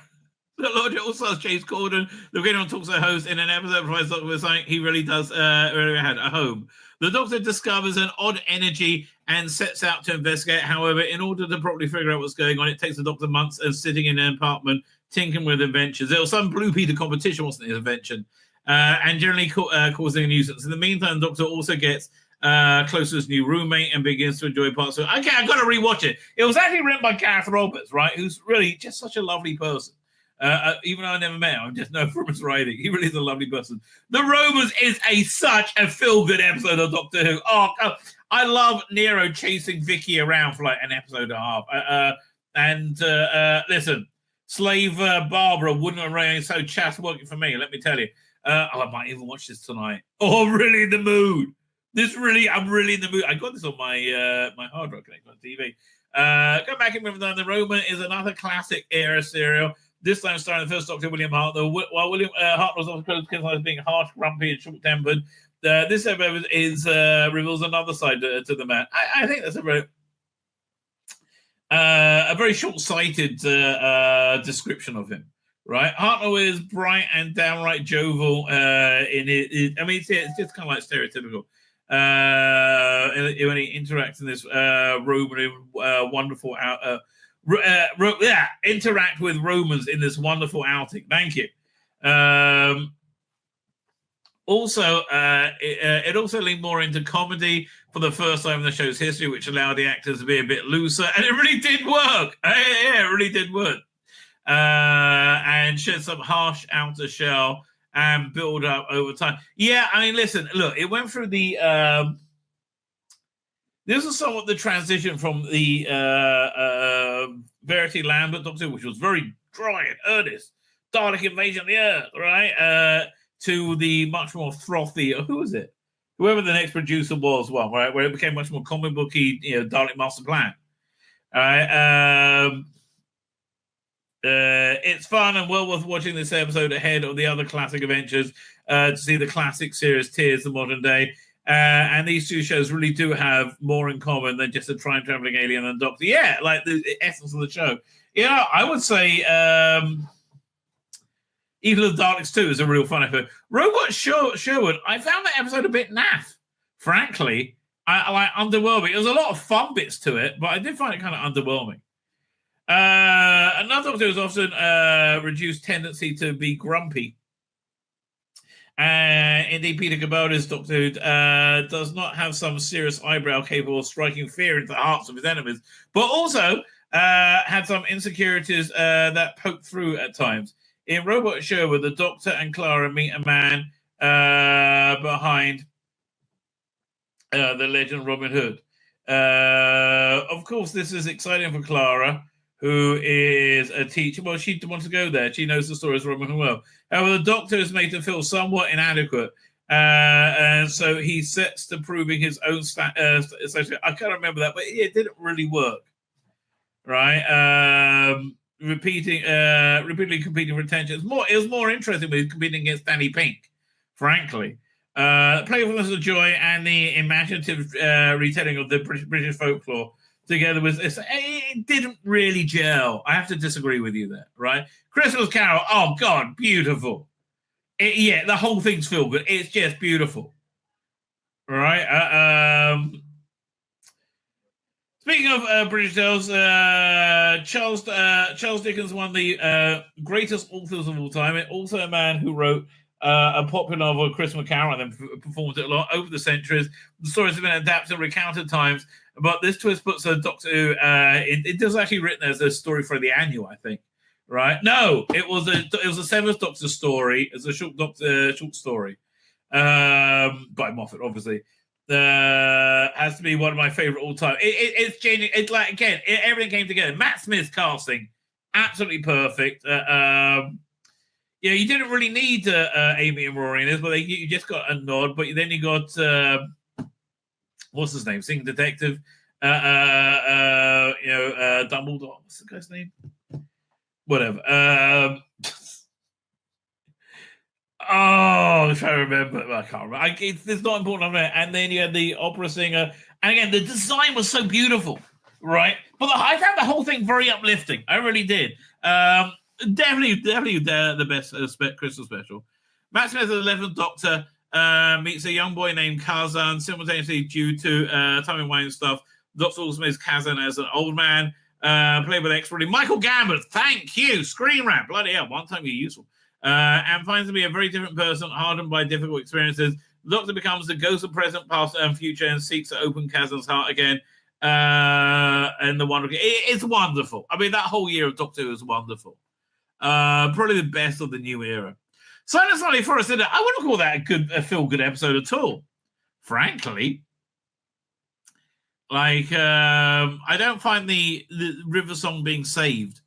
The Lodger also has James Corden. The Getting On Talks host in an episode provides Doctor with something he really does really had a home. The Doctor discovers an odd energy and sets out to investigate. However, in order to properly figure out what's going on, it takes the Doctor months and sitting in an apartment tinkering with inventions. There was some Blue Peter competition, wasn't his invention, and generally causing a nuisance. In the meantime, the Doctor also gets close to his new roommate and begins to enjoy parts of it. Okay, I've got to rewatch it. It was actually written by Gareth Roberts, right? Who's really just such a lovely person. Even though I never met him, I just know from his writing. He really is a lovely person. The Romans is such a feel-good episode of Doctor Who. Oh, I love Nero chasing Vicky around for like an episode and a half. Listen, Slave Barbara wouldn't have remained so chaste working for me, let me tell you. I might even watch this tonight. Oh, I'm really in the mood. I'm really in the mood. I got this on my my hard drive connected on TV. Go back and remember that The Roman is another classic era serial. This time starring the first Doctor, William Hartnell. While William Hartnell was also criticized as being harsh, grumpy, and short-tempered, this episode reveals another side to the man. I think that's a very short-sighted description of him. Right, Hartnell is bright and downright jovial. It's just kind of like stereotypical. When he interacts in this Roman wonderful interact with Romans in this wonderful outing. Thank you. It also leaned more into comedy for the first time in the show's history, which allowed the actors to be a bit looser, and it really did work. Yeah, it really did work. And shed some harsh outer shell and build up over time. Yeah, I mean, listen, look, it went through the this was somewhat the transition from the Verity Lambert Doctor, which was very dry and earnest, Dalek invasion of the Earth, right? To the much more frothy, who was it? Whoever the next producer was, one, right? Where it became much more comic booky, Dalek Master Plan. All right. It's fun and well worth watching this episode ahead of the other classic adventures to see the classic series Tears the modern day. And these two shows really do have more in common than just a time-traveling alien and Doctor. Yeah, like the essence of the show. I would say Evil of the Daleks 2 is a real fun episode. Robot Sherwood, I found that episode a bit naff, frankly. I like underwhelming. There was a lot of fun bits to it, but I did find it kind of underwhelming. Another Doctor was often reduced tendency to be grumpy. Indeed, Peter Capaldi's Doctor Who does not have some serious eyebrow capable of striking fear into the hearts of his enemies, but also had some insecurities that poked through at times. In Robot Sherwood, the Doctor and Clara meet a man behind the legend Robin Hood. Of course, this is exciting for Clara, who is a teacher. Well, she wants to go there. She knows the stories of Robin Hood well. However, the Doctor is made to feel somewhat inadequate. And so he sets to proving his own I can't remember that, but it didn't really work. Right? Repeatedly competing for attention. It was more interesting with competing against Danny Pink, frankly. Playfulness of joy and the imaginative retelling of the British folklore together with it didn't really gel. I have to disagree with you there, right? Christmas Carol, oh God, beautiful. The whole thing's feel good. It's just beautiful, right? Speaking of British tales, Charles Dickens, one of the greatest authors of all time, and also a man who wrote a popular novel, Christmas Carol, and then performed it a lot over the centuries. The stories have been adapted and recounted times, but this twist puts a Doctor Who. It was actually written as a story for the annual, I think. Right? No, it was a Seventh Doctor story. It's a short story by Moffat, obviously. Has to be one of my favorite all time. It's genuine. It's like, again, everything came together. Matt Smith's casting, absolutely perfect. You didn't really need Amy and Rory in this, but you just got a nod. But then you got what's his name, Singing Detective, Dumbledore. What's the guy's name? Whatever. I'm trying to remember. I can't remember. It's not important. And then you had the opera singer. And again, the design was so beautiful, right? But I found the whole thing very uplifting. I really did. Definitely the best Christmas special. Matt Smith, the 11th Doctor, meets a young boy named Kazan, simultaneously due to timey-wimey stuff. Doctor also meets Kazan as an old man, played with expertly Michael Gambon. Thank you. Screen rap. Bloody hell. One time you're useful. And finds to be a very different person, hardened by difficult experiences. The Doctor becomes the ghost of present, past, and future, and seeks to open Kazan's heart again. And the wonderful. It's wonderful. I mean, that whole year of Doctor Who is wonderful. Probably the best of the new era. Silence Lonely Forest, I wouldn't call that a feel-good episode at all. Frankly. Like, I don't find the River Song being saved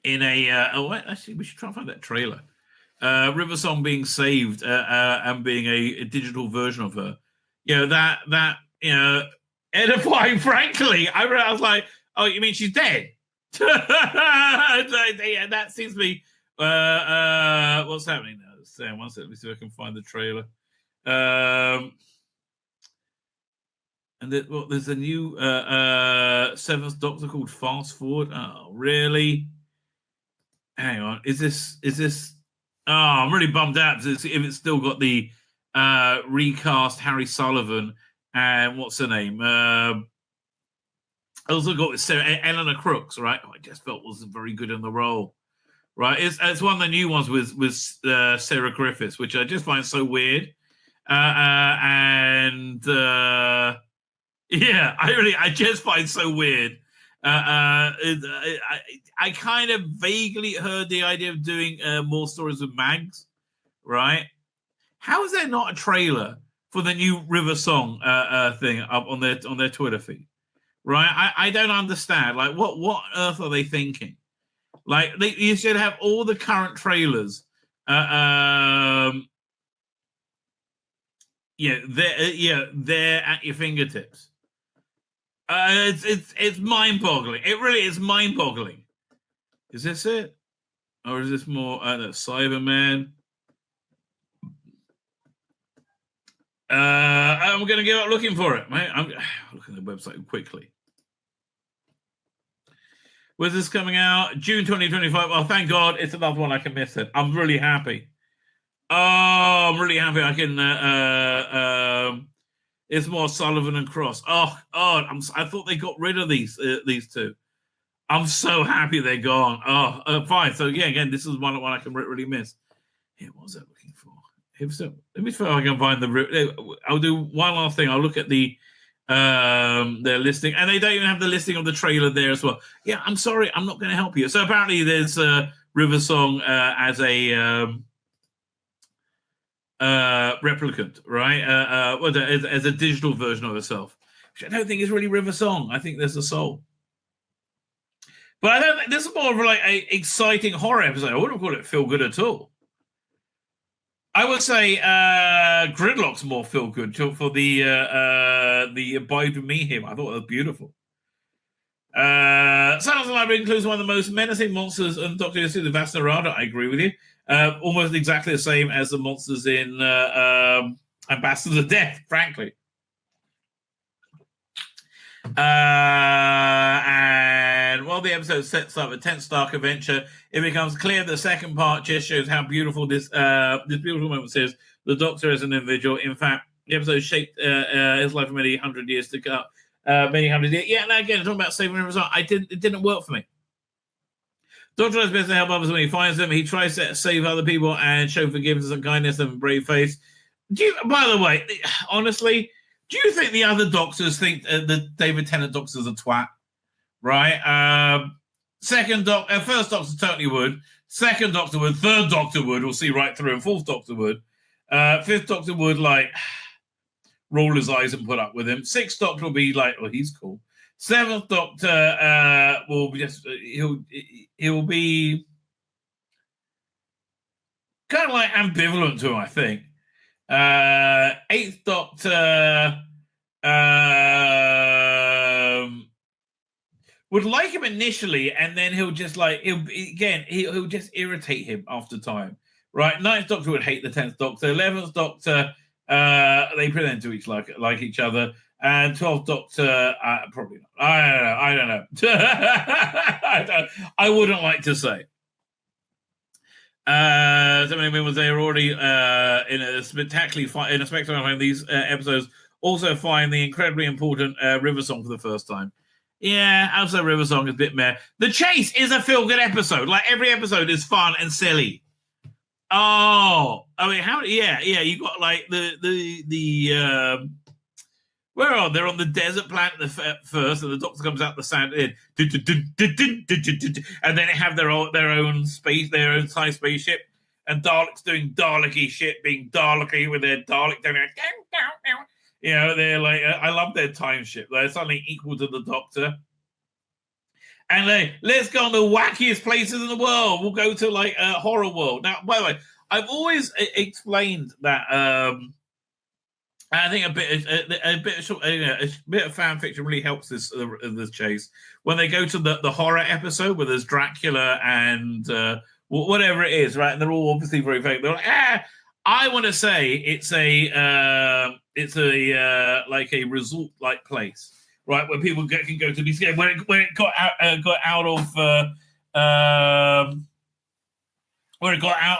in actually, we should try and find that trailer. River Song being saved and being a digital version of her. That edifying, frankly. I was like, oh, you mean she's dead? That seems to be what's happening now. One second, let me see if I can find the trailer. And there's a new Seventh Doctor called Fast Forward. Oh, really? Hang on. Is this? Oh, I'm really bummed out if it's still got the recast Harry Sullivan and what's her name? Also got Sarah, Eleanor Crooks, right? I just felt wasn't very good in the role, right? It's one of the new ones with Sarah Griffiths, which I just find so weird. I just find so weird. I kind of vaguely heard the idea of doing more stories with Mags, right? How is there not a trailer for the new River Song thing up on their Twitter feed? Right, I don't understand. Like, what on earth are they thinking? Like, you should have all the current trailers. They're at your fingertips. It's mind-boggling. It really is mind-boggling. Is this it, or is this more Cyberman? I'm going to give up looking for it, mate. I'm looking at the website quickly. When's this coming out? June 2025. Oh, thank God. It's another one I can miss it. I'm really happy. Oh, I'm really happy I can... it's more Sullivan and Cross. Oh, I thought they got rid of these two. I'm so happy they're gone. Oh, fine. So, yeah, again, this is one I can really miss. Yeah, what was I looking for? Let me see if I can find the... I'll do one last thing. I'll look at their listing, and they don't even have the listing of the trailer there as well. Yeah, I'm sorry, I'm not going to help you. So apparently there's River Song as a replicant, right? As a digital version of herself, which I don't think is really River Song. I think there's a soul. But I don't think this is more of like an exciting horror episode. I wouldn't call it feel good at all. I would say Gridlock's more feel good for the Abide With Me hymn. I thought it was beautiful. Silence of the Library includes one of the most menacing monsters in Doctor Who, the Varada. I agree with you. Almost exactly the same as the monsters in Ambassadors of Death, frankly. And while the episode sets up a tense, dark adventure, it becomes clear the second part just shows how beautiful this beautiful moment is. The Doctor as an individual. In fact, the episode shaped his life for many hundred years to come. Many hundred years. Yeah, and again, talking about saving River Song, it didn't work for me. Doctor does best to help others when he finds them. He tries to save other people and show forgiveness and kindness and brave face. By the way, honestly, do you think the other doctors think the David Tennant doctor's a twat? Right? First doctor totally would. Second doctor would. Third doctor would. We'll see right through. And fourth doctor would. Fifth doctor would roll his eyes and put up with him. Sixth doctor will be like, oh, he's cool. Seventh doctor will be just he'll be kind of like ambivalent to him, I think. Eighth Doctor would like him initially, and then he'll just he'll just irritate him after time. Right? Ninth Doctor would hate the 10th Doctor. 11th Doctor, they pretend to like each other. And 12th Doctor, probably not. I don't know. I wouldn't like to say. So many members they are already in a spectacular find. These episodes also find the incredibly important River Song for the first time. Yeah, also River Song is a bit meh. The Chase is a feel-good episode. Like every episode is fun and silly. Oh, I mean, you got like the where are they? They're on the desert planet first, and the Doctor comes out the sand, and then they have their own space, their own size spaceship, and Daleks doing Dalek-y shit, being Dalek-y with their Dalek down there. You know, they're like, I love their time ship. They're suddenly equal to the Doctor. And let's go on the wackiest places in the world. We'll go to like a horror world. Now, by the way, I've always explained that. I think a bit of fan fiction really helps this chase when they go to the horror episode where there's Dracula and whatever it is, right? And they're all obviously very fake. They're like, I want to say it's a like a resort like place, right, where people can go to be scared. When it got out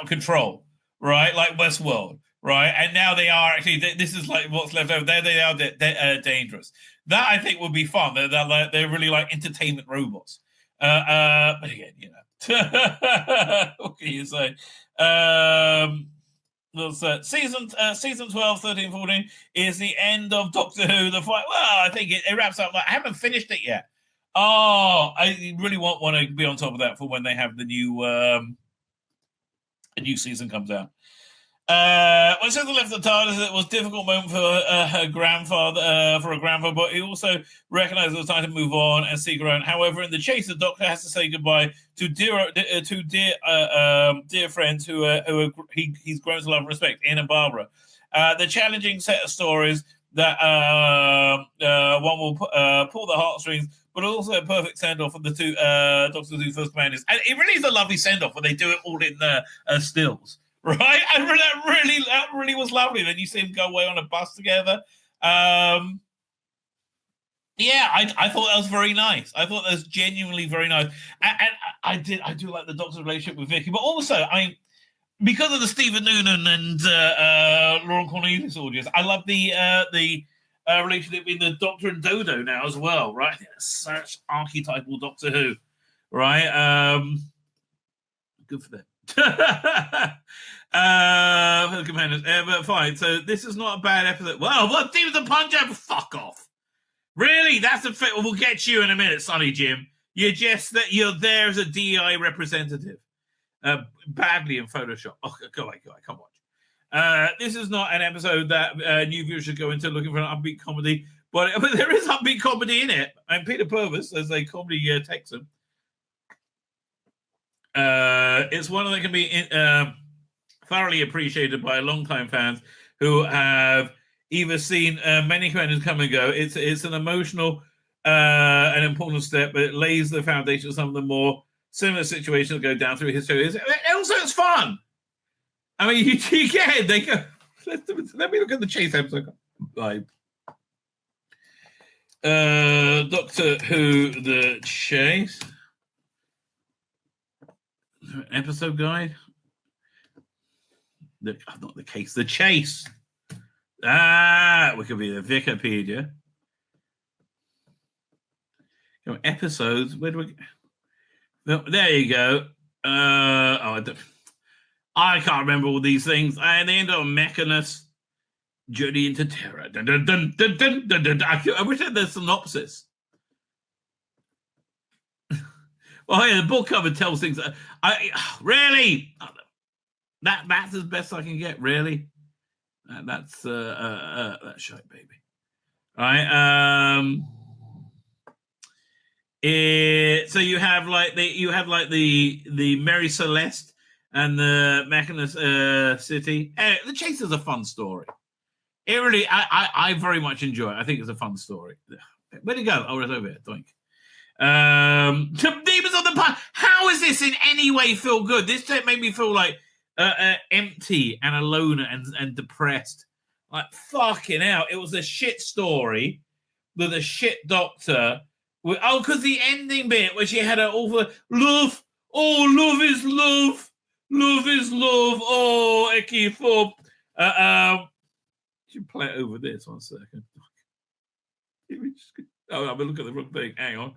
of control, right, like Westworld. Right, and now they are actually. This is like what's left over. They are dangerous. That I think would be fun. They're really like entertainment robots. But again, you know, what can you say? Season 12, 13, 14 is the end of Doctor Who. The fight. Well, I think it wraps up. I haven't finished it yet. Oh, I really want to be on top of that for when they have the new a new season comes out. When Sethu left the TARDIS, it was a difficult moment for her grandfather, but he also recognised it was time to move on and seek her own. However, in the chase, the Doctor has to say goodbye to dear friends who he's grown to love and respect, Ian and Barbara. The challenging set of stories that one will pull the heartstrings, but also a perfect send-off for the two Doctor Who first commanders. And it really is a lovely send-off when they do it all in stills. Right, and that really was lovely. Then you see them go away on a bus together. Yeah, I thought that was very nice. I thought that was genuinely very nice. And I do like the Doctor's relationship with Vicky, but also, because of the Stephen Noonan and Lauren Cornelius audience, I love the relationship between the Doctor and Dodo now as well, right? I think that's such archetypal Doctor Who, right? Good for them. For the companions. But fine, so this is not a bad episode. Well, what Demons and Punjab? Fuck off. Really? That's a fit. We'll get you in a minute, Sonny Jim. You're you're there as a DEI representative. Badly in Photoshop. Oh, go away, come watch. This is not an episode that new viewers should go into looking for an upbeat comedy, but there is upbeat comedy in it. And Peter Purvis, as a comedy Texan, it's one that can be thoroughly appreciated by longtime fans who have either seen many commanders come and go. It's an emotional and important step, but it lays the foundation of some of the more similar situations that go down through history. Also, it's fun. I mean, you get it. They go. Let me look at the Chase episode. Like, Doctor Who, the Chase episode guide. Not the case. The Chase. We could be the Wikipedia. Episodes. Where do we? Well, there you go. I can't remember all these things. And they end up on Mechanus, Journey into Terror. Dun, dun, dun, dun, dun, dun, dun. I wish I had the synopsis. Well, yeah, the book cover tells things. Really. That's as best I can get. Really. That's shite, baby. All right. So you have the Mary Celeste and the Mechanus City. The Chase is a fun story. It really, I very much enjoy it. I think it's a fun story. Where'd it go? Oh, it's over here. Doink. Demons on the Punch. How is this in any way feel good? This made me feel like empty and alone and depressed. Like, fucking hell. It was a shit story with a shit Doctor. Because the ending bit where she had her awful love. Oh, love is love. Love is love. Oh, Eki Fob. You play it over this 1 second. Oh, I'm looking at the wrong thing. Hang on.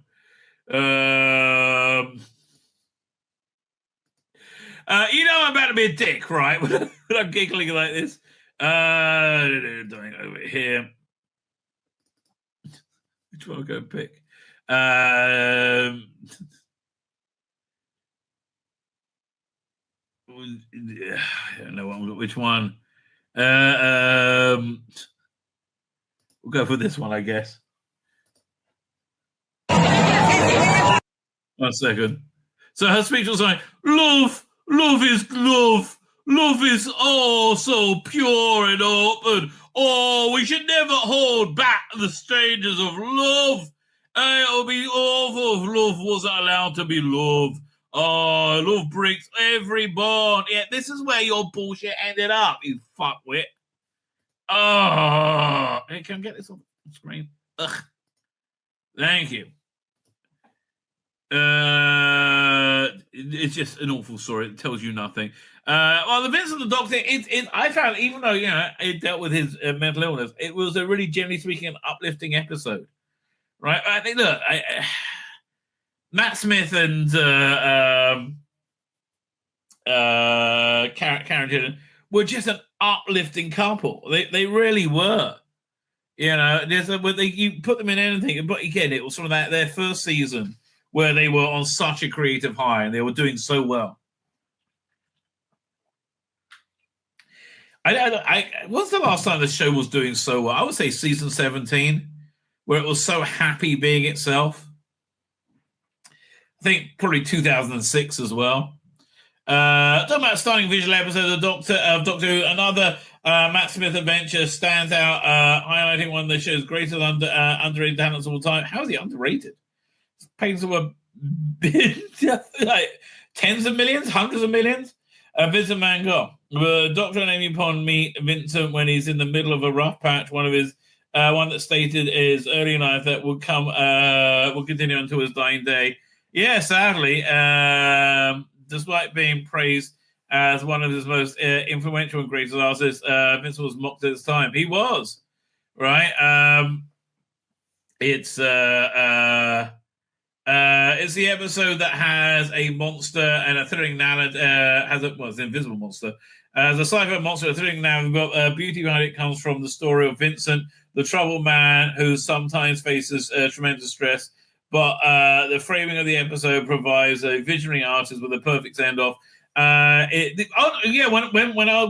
I'm about to be a dick, right? When I'm giggling like this. Doing over here. Which one I'll go pick? I don't know which one. We'll go for this one, I guess. 1 second. So her speech was like, love is love. Love is oh so pure and open. Oh, we should never hold back the stages of love. It would be awful if love wasn't allowed to be love. Oh, love breaks every bond. Yeah, this is where your bullshit ended up, you fuckwit. Oh, hey, can I get this on the screen? Ugh. Thank you. It's just an awful story. It tells you nothing. Well, the Vincent the Doctor, I found, even though it dealt with his mental illness, it was a really, generally speaking, an uplifting episode. Right? I think, look, Matt Smith and Karen Tiernan were just an uplifting couple. They really were. You put them in anything, but again, it was sort of their first season where they were on such a creative high and they were doing so well. What's the last time the show was doing so well? I would say season 17, where it was so happy being itself. I think probably 2006 as well. Talking about starting visual episode of Doctor Who, another Matt Smith adventure stands out, highlighting one of the show's greatest underrated talents of all time. How is he underrated? Paintings were like tens of millions, hundreds of millions. Vincent Van Gogh. The Doctor and Amy Pond meet Vincent when he's in the middle of a rough patch. One of his one that stated his early life that would continue until his dying day. Yeah, sadly, despite being praised as one of his most influential and greatest artists, Vincent was mocked at his time. He was, right? It's the episode that has a monster and a thrilling narrative. It's an invisible monster. As a sci-fi monster, a thrilling narrative, but beauty behind it comes from the story of Vincent, the troubled man who sometimes faces tremendous stress. But the framing of the episode provides a visionary artist with a perfect send-off. When I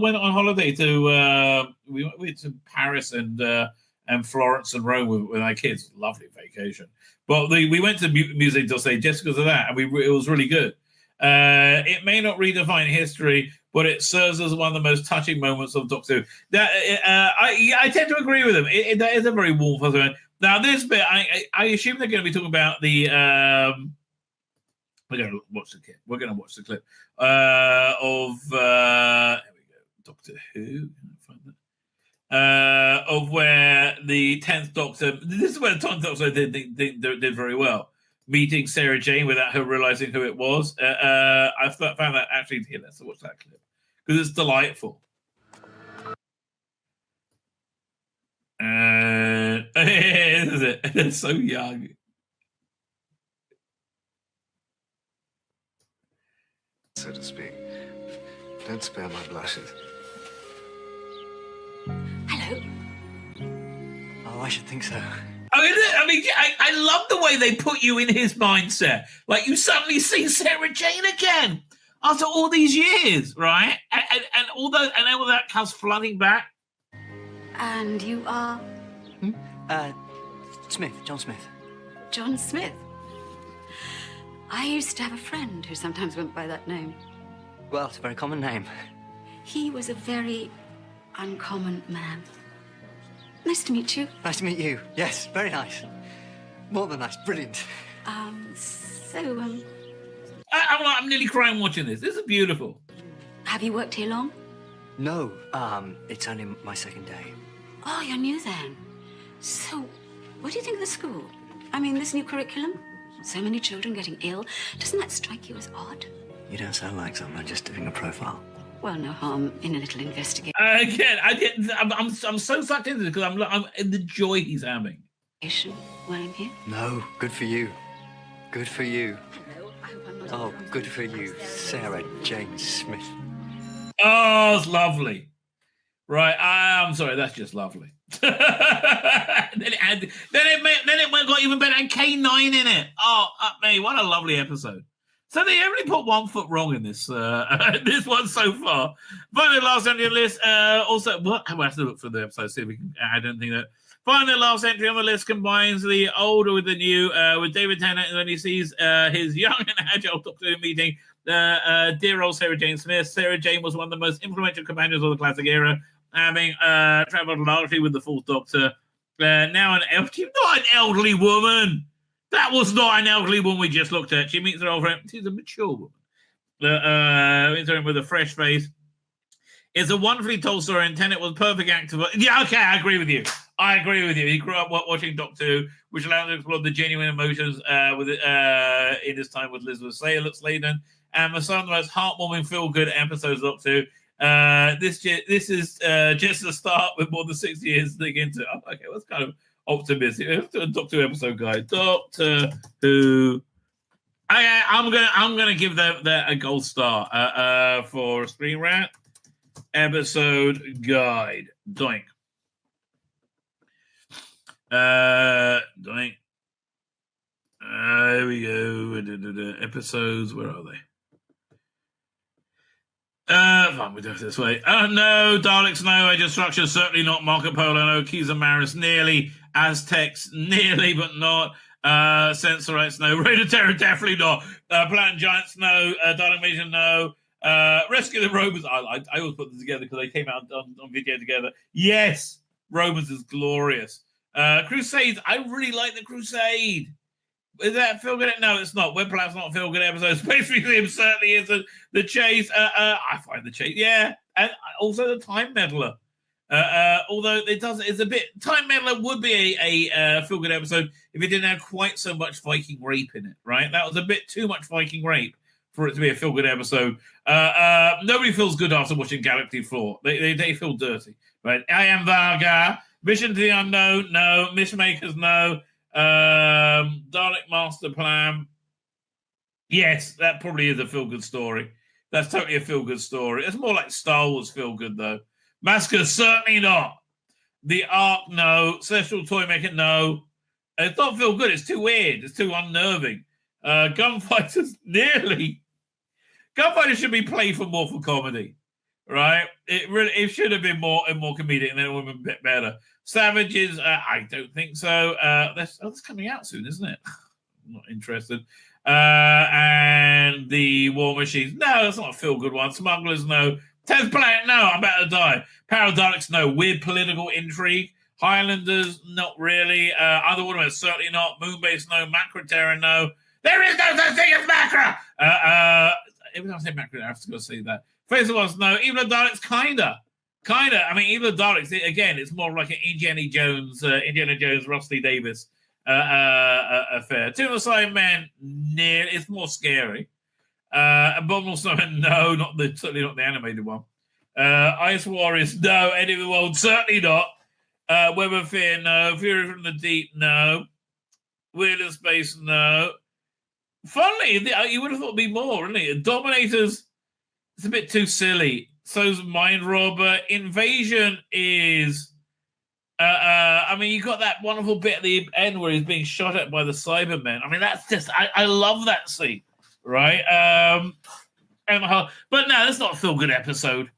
went on holiday to we went to Paris and Florence and Rome with my kids. Lovely vacation. But we went to Musée d'Orsay just because of that, and it was really good. It may not redefine history, but it serves as one of the most touching moments of Doctor Who. I tend to agree with him. That is a very warm fuzzy. Now, this bit, I assume they're going to be talking about the. We're going to watch the clip. We're going to watch the clip of. Here we go. Doctor Who. Find that. Of where the 10th Doctor. This is where the 10th Doctor did very well. Meeting Sarah Jane without her realizing who it was. I found that actually here. Let's watch that clip because it's delightful. This is it. It's so young. So to speak. Don't spare my blushes. Hello. Oh, I should think so. I love the way they put you in his mindset. Like you suddenly see Sarah Jane again after all these years, right? And all that comes flooding back. And you are? Smith, John Smith. John Smith. I used to have a friend who sometimes went by that name. Well, it's a very common name. He was a very uncommon man. Nice to meet you. Nice to meet you. Yes, very nice. More than nice. Brilliant. I'm nearly crying watching this. This is beautiful. Have you worked here long? No, it's only my second day. Oh, you're new then. So, what do you think of the school? I mean, this new curriculum? So many children getting ill. Doesn't that strike you as odd? You don't sound like someone just doing a profile. Well, no harm in a little investigation. Again, I'm so sucked into this because I'm in the joy he's having. While I'm here? No, good for you. Good for you. Hello, I hope I'm not. Oh, good for you, Sarah Jane Smith. Oh, it's lovely. Right, I'm sorry, that's just lovely. then it got even better, and K9 in it. Oh, me, what a lovely episode. So they only put 1 foot wrong in this this one so far. Finally, last entry on the list. Also, what? I have to look for the episode. See if we can add anything that. Finally, last entry on the list combines the older with the new. With David Tennant, when he sees his young and agile Doctor Who meeting dear old Sarah Jane Smith. Sarah Jane was one of the most influential companions of the classic era, having travelled largely with the Fourth Doctor. Now not an elderly woman. That was not an elderly woman we just looked at. She meets her old friend. She's a mature woman. Meets her with a fresh face. It's a wonderfully told story, and Tennant was a perfect actor. Yeah, okay, I agree with you. He grew up watching Doctor Who, which allowed him to explore the genuine emotions in his time with Elizabeth Sladen. And for some of the most heartwarming, feel-good episodes of Doctor Who. This is just the start with more than 6 years to dig into. Oh, okay, that's kind of optimistic. Let's do a Doctor Who episode, guys. Doctor Who. I'm gonna give that a gold star for Screen Rant episode guide. Doink. Doink. There we go. Episodes. Where are they? Fine, we do it this way. Oh no, Daleks, no. Age of Structure, certainly not. Marco Polo, no. Keys and Maris, nearly. Aztecs, nearly, but not. Sensorites, no. Raid of Terror, definitely not. Planet Giants, no. Darling Vision, no. Rescue the Romans. I always put them together because they came out on video together. Yes, Romans is glorious. Crusades, I really like the Crusade. Is that feel good? No, it's not. Web Planet's not a feel good episode. Space Museum certainly isn't. The Chase, I find the Chase, yeah, and also the Time Meddler. Although it's a bit. Time Meddler would be a feel good episode if it didn't have quite so much Viking rape in it, right? That was a bit too much Viking rape for it to be a feel good episode. Nobody feels good after watching Galaxy 4. They feel dirty, right? I Am Varga, Mission to the Unknown, no. Mishmakers, no. Dalek Master Plan. Yes, that probably is a feel good story. That's totally a feel good story. It's more like Star Wars feel good though. Massacre, certainly not. The Ark, no. Celestial Toymaker, no. It's not feel good. It's too weird. It's too unnerving. Gunfighters, nearly. Gunfighters should be played for more for comedy, right? It should have been more comedic, and then it would have been a bit better. Savages, I don't think so. That's coming out soon, isn't it? I'm not interested. And the War Machines, no, that's not a feel good one. Smugglers, no. 10th Planet, no, I'm about to die. Paradolix, no. Weird political intrigue. Highlanders, not really. Other Women, certainly not. Moonbase, no. Macroterra, no. There is no such thing as Macra! Every time I say Macra, I have to go say that. Face of Us, no. Evil Daleks, kinda. I mean, Evil Daleks, again, it's more like an Indiana Jones, Rusty Davis affair. Two Side Men, near. It's more scary. Abominable Snowman, no, certainly not the animated one. Ice Warriors, no. End of the World, certainly not. Web of Fear, no. Fury from the Deep, no. Weird in Space, no. Funnily, you would have thought it'd be more, wouldn't it? Dominators, it's a bit too silly. So's Mind Robber. Invasion is... I mean, you got that wonderful bit at the end where he's being shot at by the Cybermen. I mean, that's just... I love that scene. Right? But no, that's not a feel-good episode.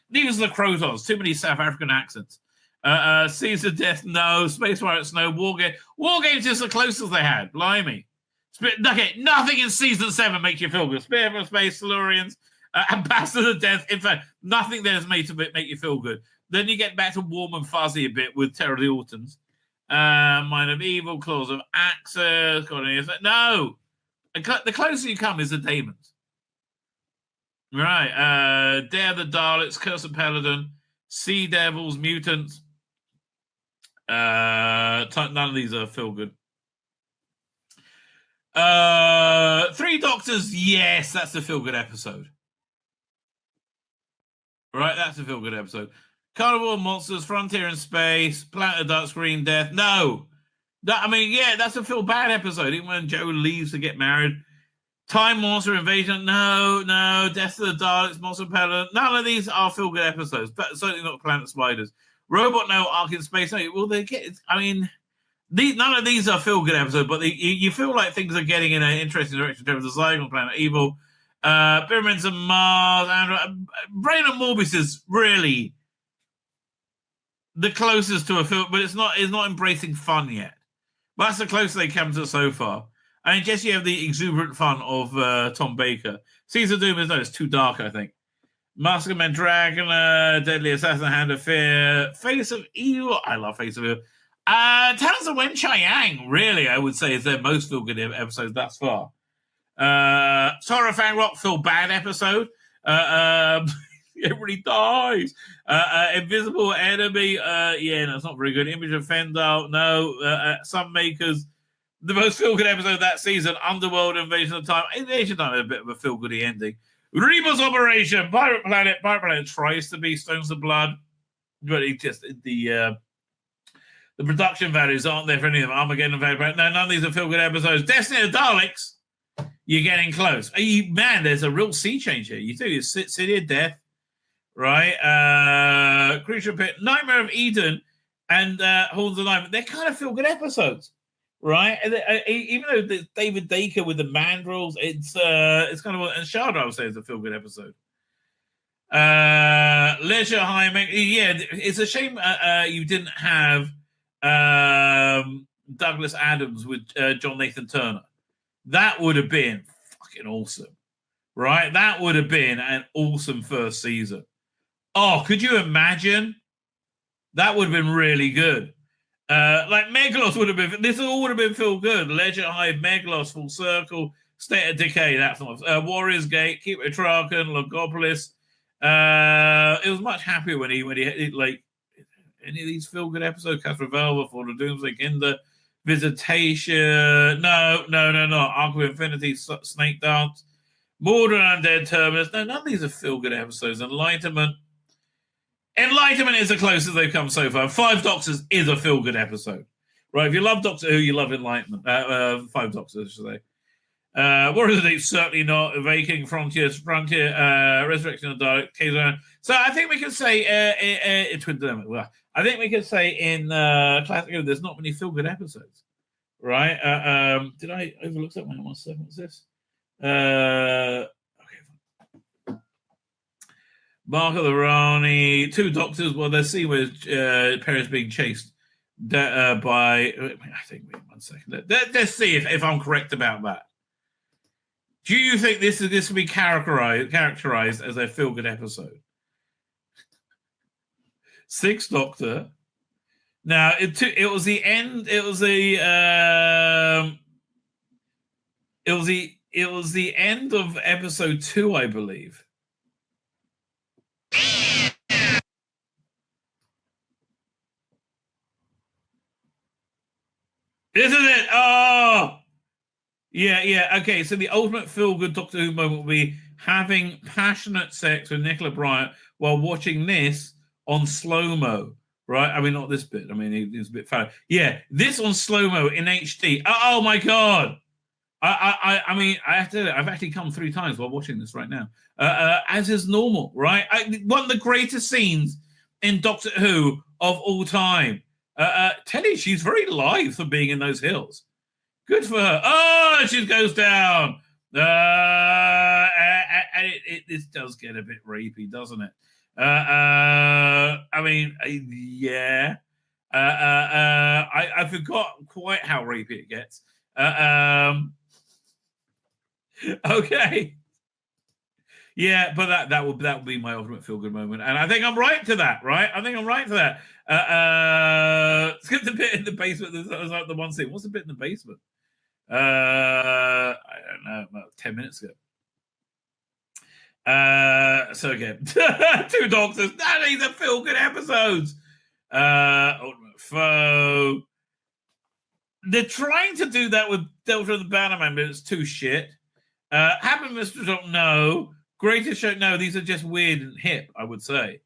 Neither's the Crotons. Too many South African accents. Caesar Death, no. Space Pirates, no. War Games is the closest they had. Blimey. Okay, nothing in Season 7 makes you feel good. Spear from Space, Silurians, Ambassador of Death. In fact, nothing there is made to make you feel good. Then you get back to warm and fuzzy a bit with Terror of the Autons. Mind of Evil, Claws of Axis. No. The closer you come is the Daemons. Right. Dare the Daleks, Curse of Paladin, Sea Devils, Mutants. None of these are feel good. Three Doctors, yes, that's a feel good episode. Right, that's a feel good episode. Carnival of Monsters, Frontier in Space, Planet of Dark Screen Death. No. That's a feel bad episode. Even when Joe leaves to get married. Time Monster Invasion. No. Death of the Daleks, Monster Pellet. None of these are feel good episodes, but certainly not Planet Spiders. Robot No, Ark in Space. No. Well, they get. None of these are feel good episodes, but you feel like things are getting in an interesting direction in terms of Zygon, Planet Evil, Pyramids of Mars, and Brain of Morbius is really the closest to a film, but it's not embracing fun yet. But that's the closest they come to so far. I mean, just you have the exuberant fun of Tom Baker. Season of Doom it's too dark, I think. Mask of Man Dragon, Deadly Assassin, Hand of Fear, Face of Evil. I love Face of Evil. Talents of Wen Chiang, really, I would say, is their most feel good episode thus far. Sorrow Fang Rock, feel bad episode. Everybody dies. Invisible Enemy, no, it's not very good. Image of Fendal, no. Sunmakers, the most feel good episode of that season. Underworld, Invasion of Time. Invasion of Time had a bit of a feel goody ending. Rebus Operation, Pirate Planet. Pirate Planet tries to be Stones of Blood, but it just the production values aren't there for any of them. Armageddon, no, none of these are feel good episodes. Destiny of Daleks, you're getting close. There's a real sea change here. You do City of Death, right? Creature Pit, Nightmare of Eden, and Horns of Night. They're kind of feel good episodes, right? Even though there's David Dacre with the Mandrels, it's kind of, and Shard, I would say, is a feel good episode. Leisure High, it's a shame you didn't have Douglas Adams with John Nathan Turner. That would have been fucking awesome, right? That would have been an awesome first season. Oh, could you imagine? That would have been really good. Like Megalos would have been. This all would have been feel good. Ledger Hive, Megalos, Full Circle, State of Decay. That's not Warriors Gate, Keep Traken, Logopolis. It was much happier when he like. any of these feel good episodes? Casper Velva for the Doomsday Kinder, Visitation. No. Arc of Infinity, Snake Dance, Mordor Undead Terminus. No, none of these are feel good episodes. Enlightenment is the closest they've come so far. Five Doctors is a feel good episode, right? If you love Doctor Who, you love Enlightenment. Five Doctors, I should say. Warriors of the Deep, certainly not. Awakening, Frontier, Resurrection of the Dalek, K-Zone. So I think we can say Twin Dilemma. Well, I think we can say in Classic Who, there's not many feel good episodes, right? Did I overlook that one? 1 second. What's this? Okay. Mark of the Rani, Two Doctors. Well, there's scene where Perry's being chased by. I think. Wait 1 second. Let's see if I'm correct about that. Do you think this will be characterized as a feel-good episode? Sixth Doctor. Now it was the end. It was the end of episode 2, I believe. Isn't it? Oh. Yeah. Okay, so the ultimate feel-good Doctor Who moment will be having passionate sex with Nicola Bryant while watching this on slow-mo, right? I mean, not this bit. I mean, it's a bit funny. Yeah, this on slow-mo in HD. Oh my God. I mean, I have to. I've actually come 3 times while watching this right now, as is normal, right? One of the greatest scenes in Doctor Who of all time. Teddy, she's very lithe for being in those hills. Good for her. Oh, she goes down. And this does get a bit rapey, doesn't it? I mean, yeah. I forgot quite how rapey it gets. Okay. Yeah, but that would be my ultimate feel-good moment. And I think I'm right to that, right? I think I'm right to that. Skip the bit in the basement. That was like the one scene. What's the bit in the basement? I don't know, about 10 minutes ago. So again, Two Doctors. These are feel-good episodes. Ultimate Foe. They're trying to do that with Delta and the Bannerman, but it's too shit. Happy Mr. Doc, no. Greatest Show, no. These are just weird and hip, I would say.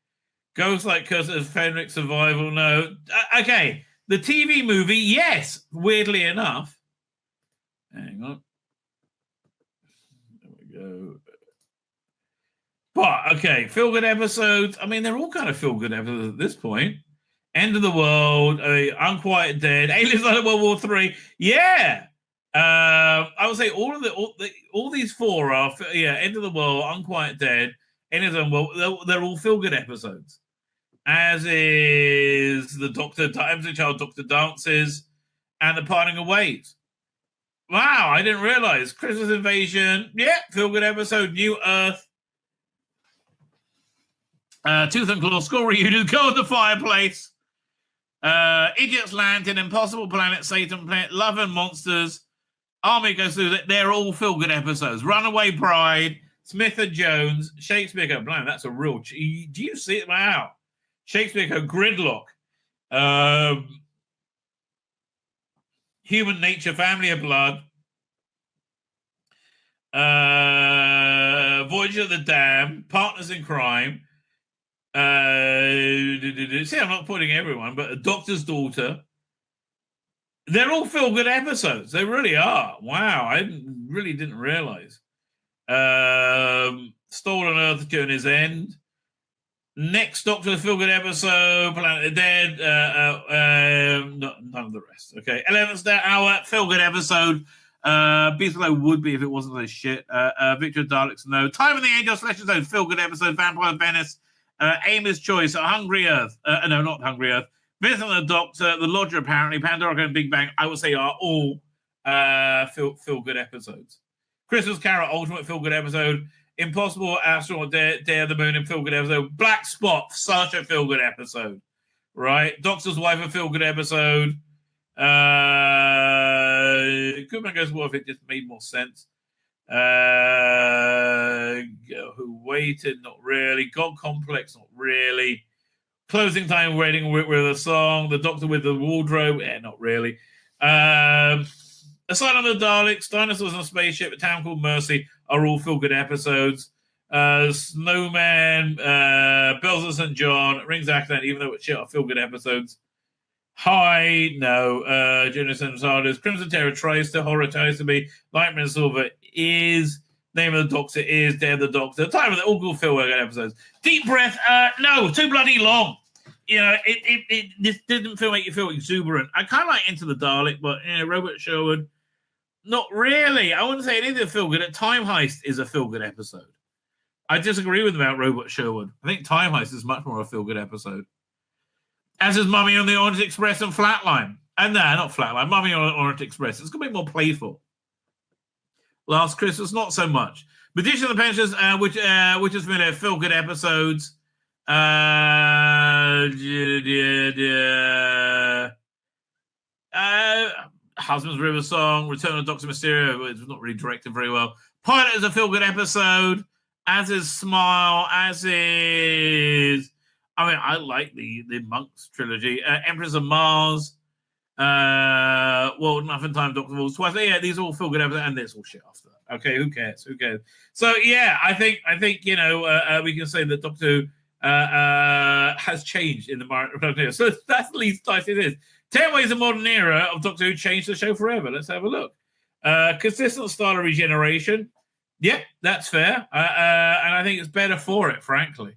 Ghosts Like Curse of Fenric Survival, no. Okay, the TV movie, yes, weirdly enough. Hang on. There we go. But, okay, feel-good episodes. I mean, they're all kind of feel-good episodes at this point. End of the World, Unquiet Dead, Aliens Like World War 3. Yeah. I would say all these 4 are, End of the World, Unquiet Dead, Aliens Like World. They're all feel-good episodes. As is the Empty Child Doctor Dances and The Parting of Ways. Wow, I didn't realize. Christmas Invasion. Yeah, feel-good episode. New Earth. Tooth and Claw, School Reunion, Go to the Fireplace. Idiot's Lantern, Impossible Planet, Satan Planet, Love and Monsters. Army Goes Through it. They're all feel-good episodes. Runaway Bride, Smith and Jones, Shakespeare Co. Blimey, that's a real... Do you see it? Wow. Shakespeare Co. Gridlock. Human Nature, Family of Blood, Voyage of the Dam, Partners in Crime. See, I'm not putting everyone, but A Doctor's Daughter. They're all feel-good episodes. They really are. Wow, I really didn't realize. Stolen Earth, Journey's End. Next Doctor feel-good episode, Planet of the Dead. None of the rest. Okay, 11th Hour, feel-good episode. Beastlow would be if it wasn't so shit. Victor Daleks, no. Time of the Angel, Slasher Zone, feel-good episode. Vampire Venice, Amy's Choice, Hungry Earth. No, not Hungry Earth. Vincent the Doctor, The Lodger, apparently, Pandora and Big Bang, I would say are all feel-good episodes. Christmas Carol, ultimate feel-good episode. Impossible Astronaut, Day of the Moon, and feel-good episode. Black Spot, such a feel-good episode, right? Doctor's Wife, a feel-good episode. Goodman Goes Wolf, it just made more sense. Who Waited, not really. God Complex, not really. Closing time wedding with a song. The Doctor with the wardrobe. Not really. Aside on the Daleks, Dinosaurs on a Spaceship, A Town Called Mercy are all feel-good episodes. Snowman, Bells of St. John, Rings Accident, even though it's shit, are feel-good episodes. Hi, no. Jonas and Sardis, Crimson Terror tries to, Horror tries to be, Nightmare and Silver is, Name of the Doctor is, Day of the Doctor, Time of the all good feel-good episodes. Deep Breath, no, too bloody long. You know, this didn't make you feel exuberant. I kind of like Into the Dalek, but Robert Sherwood, not really. I wouldn't say anything feel-good. Time Heist is a feel-good episode. I disagree with him about Robert Sherwood. I think Time Heist is much more a feel-good episode. As is Mummy on the Orient Express and Flatline. And not Flatline, Mummy on the Orient Express. It's going to be more playful. Last Christmas, not so much. Magician of the Pensions, which has been a feel-good episodes. Husband's River Song, Return of Dr. Mysterio. It's not really directed very well. Pilot is a feel-good episode. As is Smile. As is... I mean, I like the Monks trilogy. Empress of Mars. Nothing Time, Dr. Falls Twice. Yeah, these are all feel-good episodes, and there's all shit after that. Okay, who cares? So, yeah, I think we can say that Doctor Who has changed in the modern era. So that's the least nice it is. 10 Ways the Modern Era of Doctor Who changed the show forever. Let's have a look. Consistent style of regeneration. Yep, that's fair. And I think it's better for it, frankly.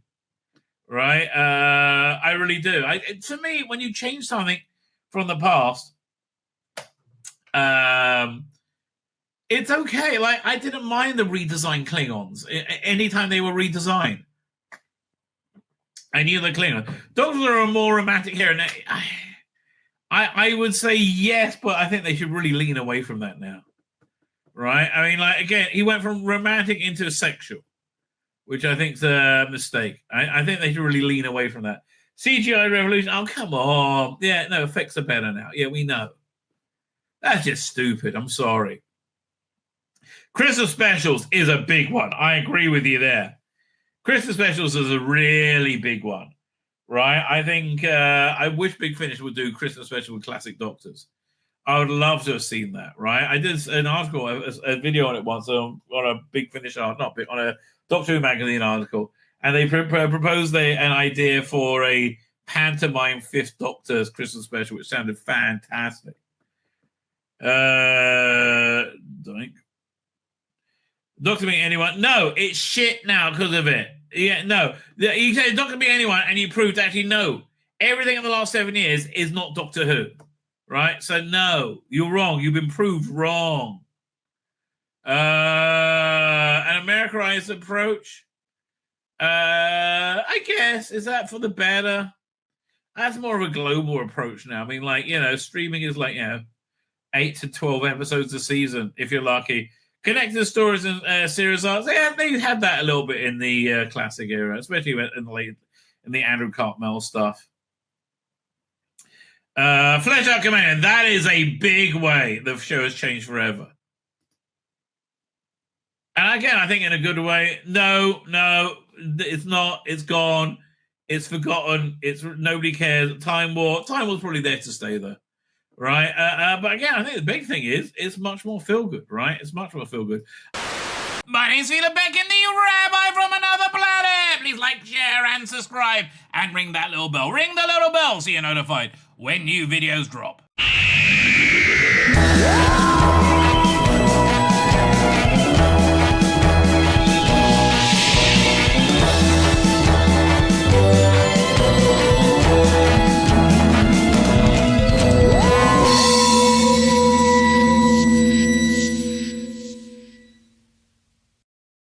Right? I really do. To me, when you change something from the past, it's okay. Like, I didn't mind the redesigned Klingons anytime they were redesigned. I knew the Klingon. Doctors are a more romantic here. And I would say yes, but I think they should really lean away from that now. Right? I mean, like, again, he went from romantic into sexual, which I think is a mistake. I think they should really lean away from that. CGI revolution. Oh, come on. Yeah, no, effects are better now. Yeah, we know. That's just stupid. I'm sorry. Christmas specials is a big one. I agree with you there. Christmas specials is a really big one, right? I think I wish Big Finish would do Christmas special with classic Doctors. I would love to have seen that, right? I did an article, a video on it once on a Big Finish, on a Doctor Who magazine article, and they proposed an idea for a pantomime Fifth Doctor's Christmas special, which sounded fantastic. Doink. Doctor Being Anyone? No, it's shit now because of it. Yeah, no. You say Doctor Being Anyone, and you proved actually no. Everything in the last 7 years is not Doctor Who, right? So no, you're wrong. You've been proved wrong. An Americanized approach. I guess, is that for the better? That's more of a global approach now. I mean, like, streaming is like, 8 to 12 episodes a season, if you're lucky. Connected stories and series arcs, yeah, they had that a little bit in the classic era, especially in the Andrew Cartmel stuff. Flesh Out Command, that is a big way the show has changed forever. And again, I think in a good way. No, it's not. It's gone. It's forgotten. Nobody cares. Time War's probably there to stay though. Right? But again, I think the big thing is it's much more feel-good, right? It's much more feel-good. My name's Sheila Beck, and the Rabbi from another planet. Please like, share, and subscribe. And ring that little bell. Ring the little bell so you're notified when new videos drop.